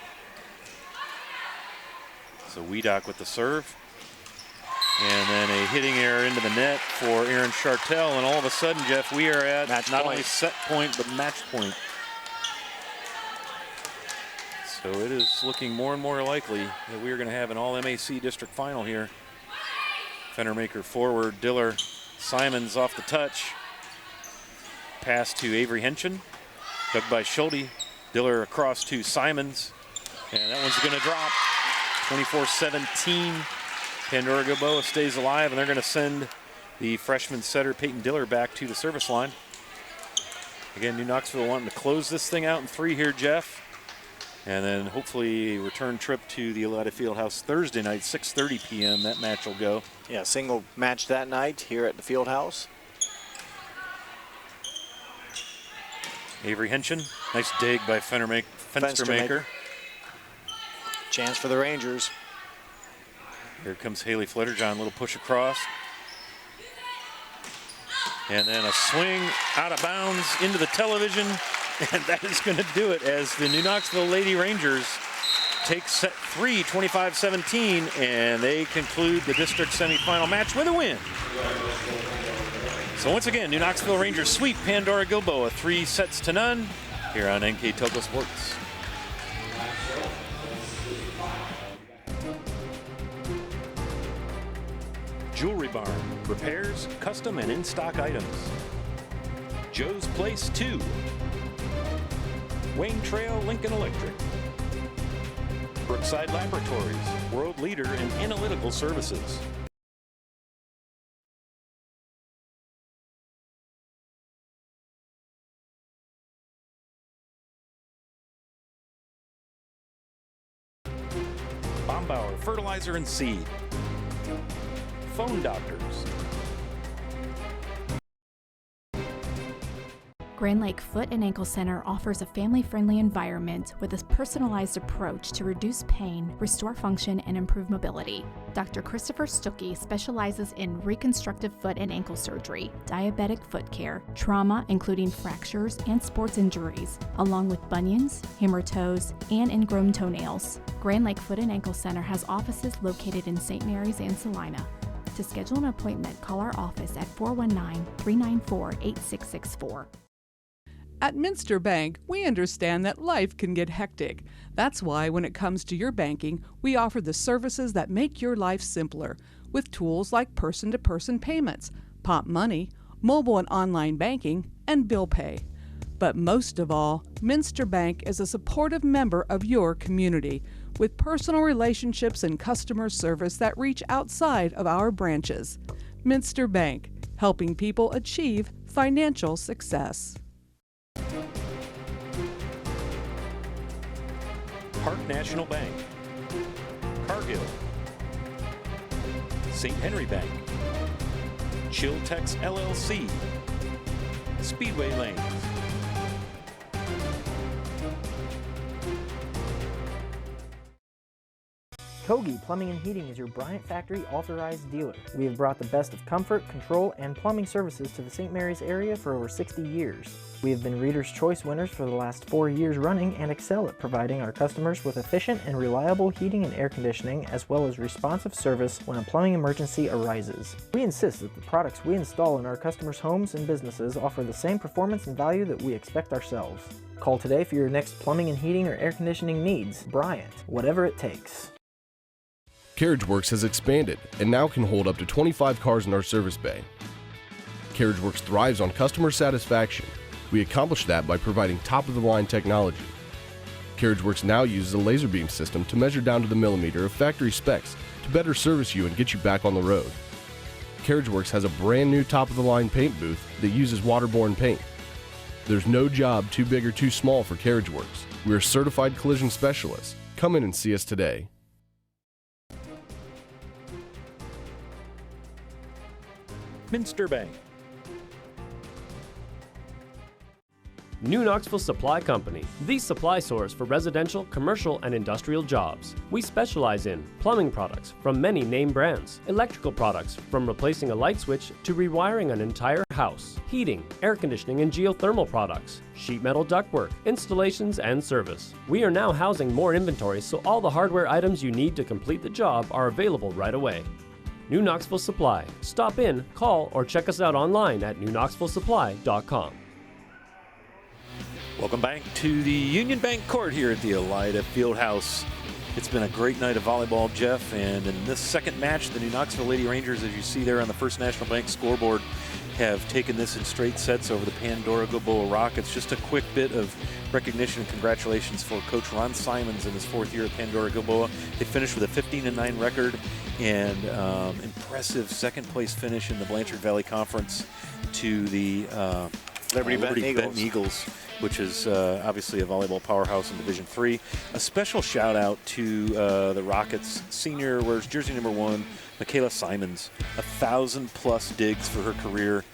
So Wiedock with the serve. And then a hitting error into the net for Aaron Chartel. And all of a sudden, Jeff, we are at not only set point, but match point. So it is looking more and more likely that we are going to have an all-MAC district final here. Fennermaker forward, Diller, Simons off the touch. Pass to Avery Henson, dug by Schulte. Diller across to Simons, and that one's going to drop. 24-17. Pandora-Gilboa stays alive, and they're going to send the freshman setter Peyton Diller back to the service line. Again, New Knoxville wanting to close this thing out in 3 here, Jeff. And then hopefully a return trip to the Elida Fieldhouse Thursday night, 6:30 p.m. That match will go. Yeah, single match that night here at the Fieldhouse. Avery Henson, nice dig by Fenstermaker. Chance for the Rangers. Here comes Haley Flitterjohn, little push across. And then a swing out of bounds into the television. And that is going to do it as the New Knoxville Lady Rangers take set 3, 25-17, and they conclude the district semifinal match with a win. So once again, New Knoxville Rangers sweep Pandora-Gilboa 3-0 here on NKTelco Sports. Jewelry Barn, repairs, custom and in-stock items. Joe's Place 2. Wayne Trail Lincoln Electric. Brookside Laboratories, world leader in analytical services. Bombauer Fertilizer and Seed. Phone Doctors. Grand Lake Foot and Ankle Center offers a family-friendly environment with a personalized approach to reduce pain, restore function, and improve mobility. Dr. Christopher Stuckey specializes in reconstructive foot and ankle surgery, diabetic foot care, trauma including fractures and sports injuries, along with bunions, hammer toes, and ingrown toenails. Grand Lake Foot and Ankle Center has offices located in St. Mary's and Salina. To schedule an appointment, call our office at 419-394-8664. At Minster Bank, we understand that life can get hectic. That's why when it comes to your banking, we offer the services that make your life simpler, with tools like person-to-person payments, Pop Money, mobile and online banking, and bill pay. But most of all, Minster Bank is a supportive member of your community, with personal relationships and customer service that reach outside of our branches. Minster Bank, helping people achieve financial success. Park National Bank, Cargill, St. Henry Bank, Chiltex LLC, Speedway Lanes, Kogi Plumbing and Heating is your Bryant Factory authorized dealer. We have brought the best of comfort, control, and plumbing services to the St. Mary's area for over 60 years. We have been Reader's Choice winners for the last 4 years running and excel at providing our customers with efficient and reliable heating and air conditioning, as well as responsive service when a plumbing emergency arises. We insist that the products we install in our customers' homes and businesses offer the same performance and value that we expect ourselves. Call today for your next plumbing and heating or air conditioning needs. Bryant, whatever it takes. CarriageWorks has expanded and now can hold up to 25 cars in our service bay. CarriageWorks thrives on customer satisfaction. We accomplish that by providing top-of-the-line technology. CarriageWorks now uses a laser beam system to measure down to the millimeter of factory specs to better service you and get you back on the road. CarriageWorks has a brand new top-of-the-line paint booth that uses waterborne paint. There's no job too big or too small for CarriageWorks. We are certified collision specialists. Come in and see us today. Minster Bank. New Knoxville Supply Company, the supply source for residential, commercial, and industrial jobs. We specialize in plumbing products from many name brands, electrical products from replacing a light switch to rewiring an entire house, heating, air conditioning, and geothermal products, sheet metal ductwork, installations, and service. We are now housing more inventory, so all the hardware items you need to complete the job are available right away. New Knoxville Supply. Stop in, call, or check us out online at newknoxvillesupply.com. Welcome back to the Union Bank Court here at the Elida Fieldhouse. It's been a great night of volleyball, Jeff, and in this second match, the New Knoxville Lady Rangers, as you see there on the First National Bank scoreboard, have taken this in straight sets over the Pandora-Gilboa Rockets. Just a quick bit of recognition and congratulations for Coach Ron Simons in his 4th year at Pandora-Gilboa. They finished with a 15-9 record and impressive second-place finish in the Blanchard Valley Conference to the Liberty Benton Eagles, which is obviously a volleyball powerhouse in Division III. A special shout out to the Rockets senior, wears jersey number 1, Michaela Simons, 1,000+ digs for her career.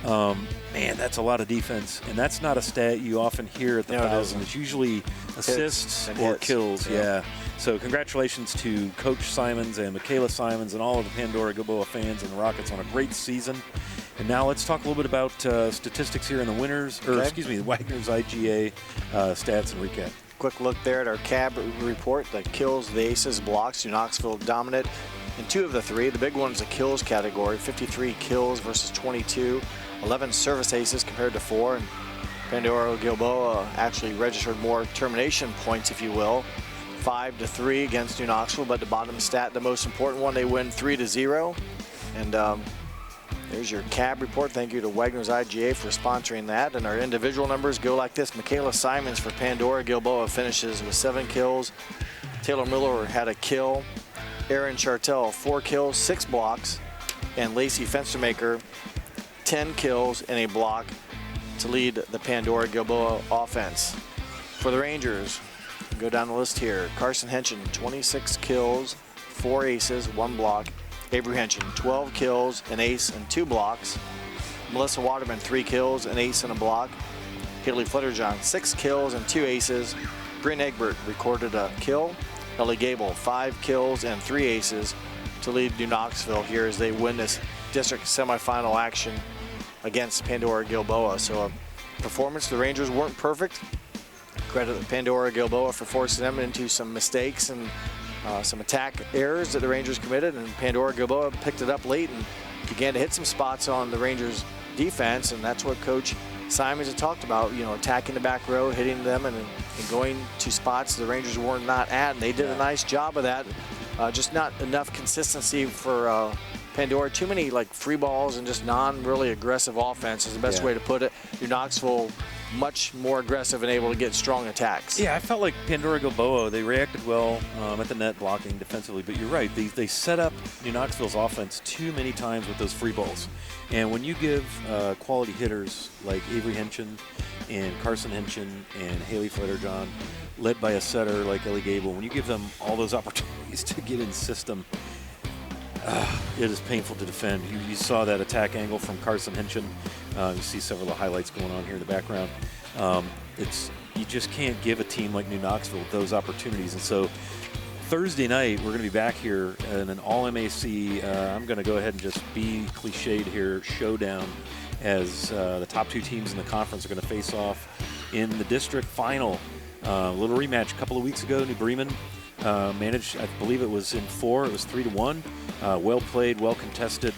Man, that's a lot of defense, and that's not a stat you often hear at the 1,000. It's usually assists or kills. Yeah. So congratulations to Coach Simons and Michaela Simons and all of the Pandora-Gilboa fans and the Rockets on a great season. And now let's talk a little bit about statistics here in the winners, or the Wagner's IGA stats and recap. Quick look there at our CAB report, the kills, the aces, blocks. New Knoxville dominant in 2 of the 3. The big one's the kills category, 53 kills versus 22, 11 service aces compared to 4. And Pandora-Gilboa actually registered more termination points, if you will, 5-3 against New Knoxville. But the bottom stat, the most important one, they win 3-0. And there's your CAB report. Thank you to Wagner's IGA for sponsoring that. And our individual numbers go like this. Michaela Simons for Pandora-Gilboa finishes with 7 kills. Taylor Miller had a kill. Erin Chartel, 4 kills, 6 blocks. And Lacey Fenstermaker, 10 kills and a block to lead the Pandora-Gilboa offense. For the Rangers, go down the list here. Carson Henson, 26 kills, 4 aces, 1 block. Avery Henson, 12 kills, an ace, and 2 blocks. Melissa Waterman, 3 kills, an ace, and a block. Haley Flitterjohn, 6 kills and 2 aces. Bryn Egbert recorded a kill. Ellie Gable, 5 kills and 3 aces to lead New Knoxville here as they win this district semifinal action against Pandora-Gilboa. So a performance, the Rangers weren't perfect. Credit Pandora-Gilboa for forcing them into some mistakes and some attack errors that the Rangers committed, and Pandora-Gilboa picked it up late and began to hit some spots on the Rangers defense, and that's what Coach Simons had talked about, attacking the back row, hitting them, and going to spots the Rangers were not at, and they did a nice job of that. Just not enough consistency for Pandora. Too many free balls and just non-really aggressive offense is the best way to put it. New Knoxville much more aggressive and able to get strong attacks. Yeah, I felt like Pandora-Gilboa, they reacted well at the net blocking defensively, but you're right, they set up New Knoxville's offense too many times with those free balls. And when you give quality hitters like Avery Henson and Carson Henson and Haley Flitterjohn, led by a setter like Ellie Gable, when you give them all those opportunities to get in the system, it is painful to defend. You saw that attack angle from Carson Henson. You see several of the highlights going on here in the background. You just can't give a team like New Knoxville those opportunities. And so Thursday night, we're going to be back here in an all-MAC, I'm going to go ahead and just be cliched here, showdown, as the top 2 teams in the conference are going to face off in the district final. A little rematch a couple of weeks ago. New Bremen managed, I believe it was in 4. It was 3-1. Well played, well contested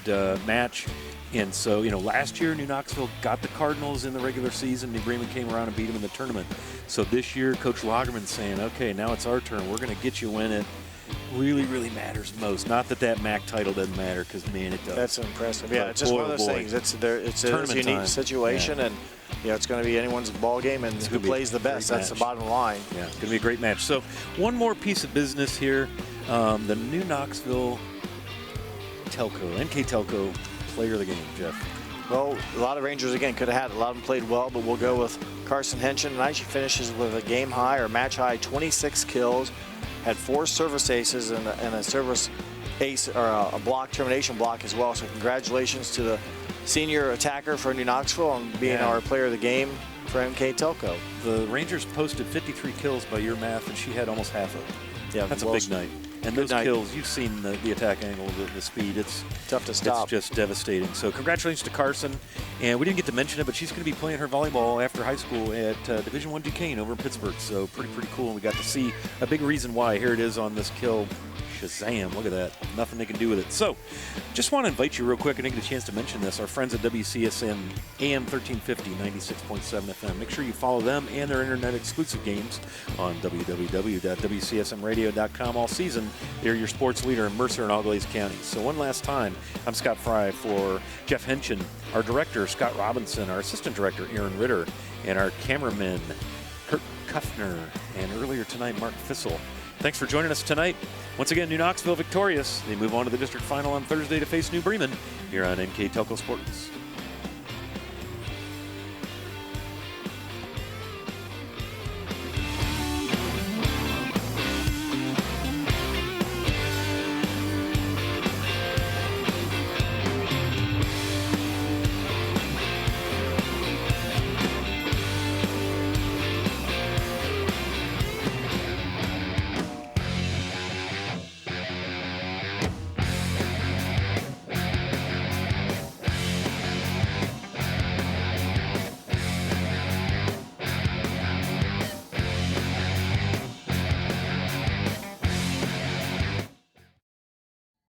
match. And so, last year New Knoxville got the Cardinals in the regular season. New Bremen came around and beat them in the tournament. So this year, Coach Lagerman's saying, okay, now it's our turn. We're going to get you when it really, really matters most. Not that MAC title doesn't matter, because, man, it does. That's impressive. Yeah, it's just one of those things. It's a unique situation, and it's going to be anyone's ball game, and who plays the best. That's the bottom line. Yeah, it's going to be a great match. So one more piece of business here. The New Knoxville Telco, NKTelco player of the game, Jeff. Well, a lot of Rangers, again, could have had it. A lot of them played well, but we'll go with Carson Henson. Tonight she finishes with a game high or match high 26 kills, had 4 service aces and a service ace, or a block, termination block as well. So congratulations to the senior attacker for New Knoxville on being our player of the game. for NKTelco. The Rangers posted 53 kills by your math, and she had almost half of it. Yeah, that's a big night. And those kills, you've seen the attack angle, the speed. It's tough to stop. It's just devastating. So congratulations to Carson. And we didn't get to mention it, but she's going to be playing her volleyball after high school at Division I Duquesne over in Pittsburgh. So pretty cool. And we got to see a big reason why. Here it is on this kill. Shazam, look at that. Nothing they can do with it. So just want to invite you real quick. I didn't get a chance to mention this. Our friends at WCSM AM 1350, 96.7 FM. Make sure you follow them and their internet exclusive games on www.wcsmradio.com all season. They're your sports leader in Mercer and Auglaize counties. So one last time, I'm Scott Fry for Jeff Henson, our director, Scott Robinson, our assistant director, Aaron Ritter, and our cameraman, Kurt Kuffner, and earlier tonight, Mark Fissel. Thanks for joining us tonight. Once again, New Knoxville victorious. They move on to the district final on Thursday to face New Bremen here on NKTelco Sports.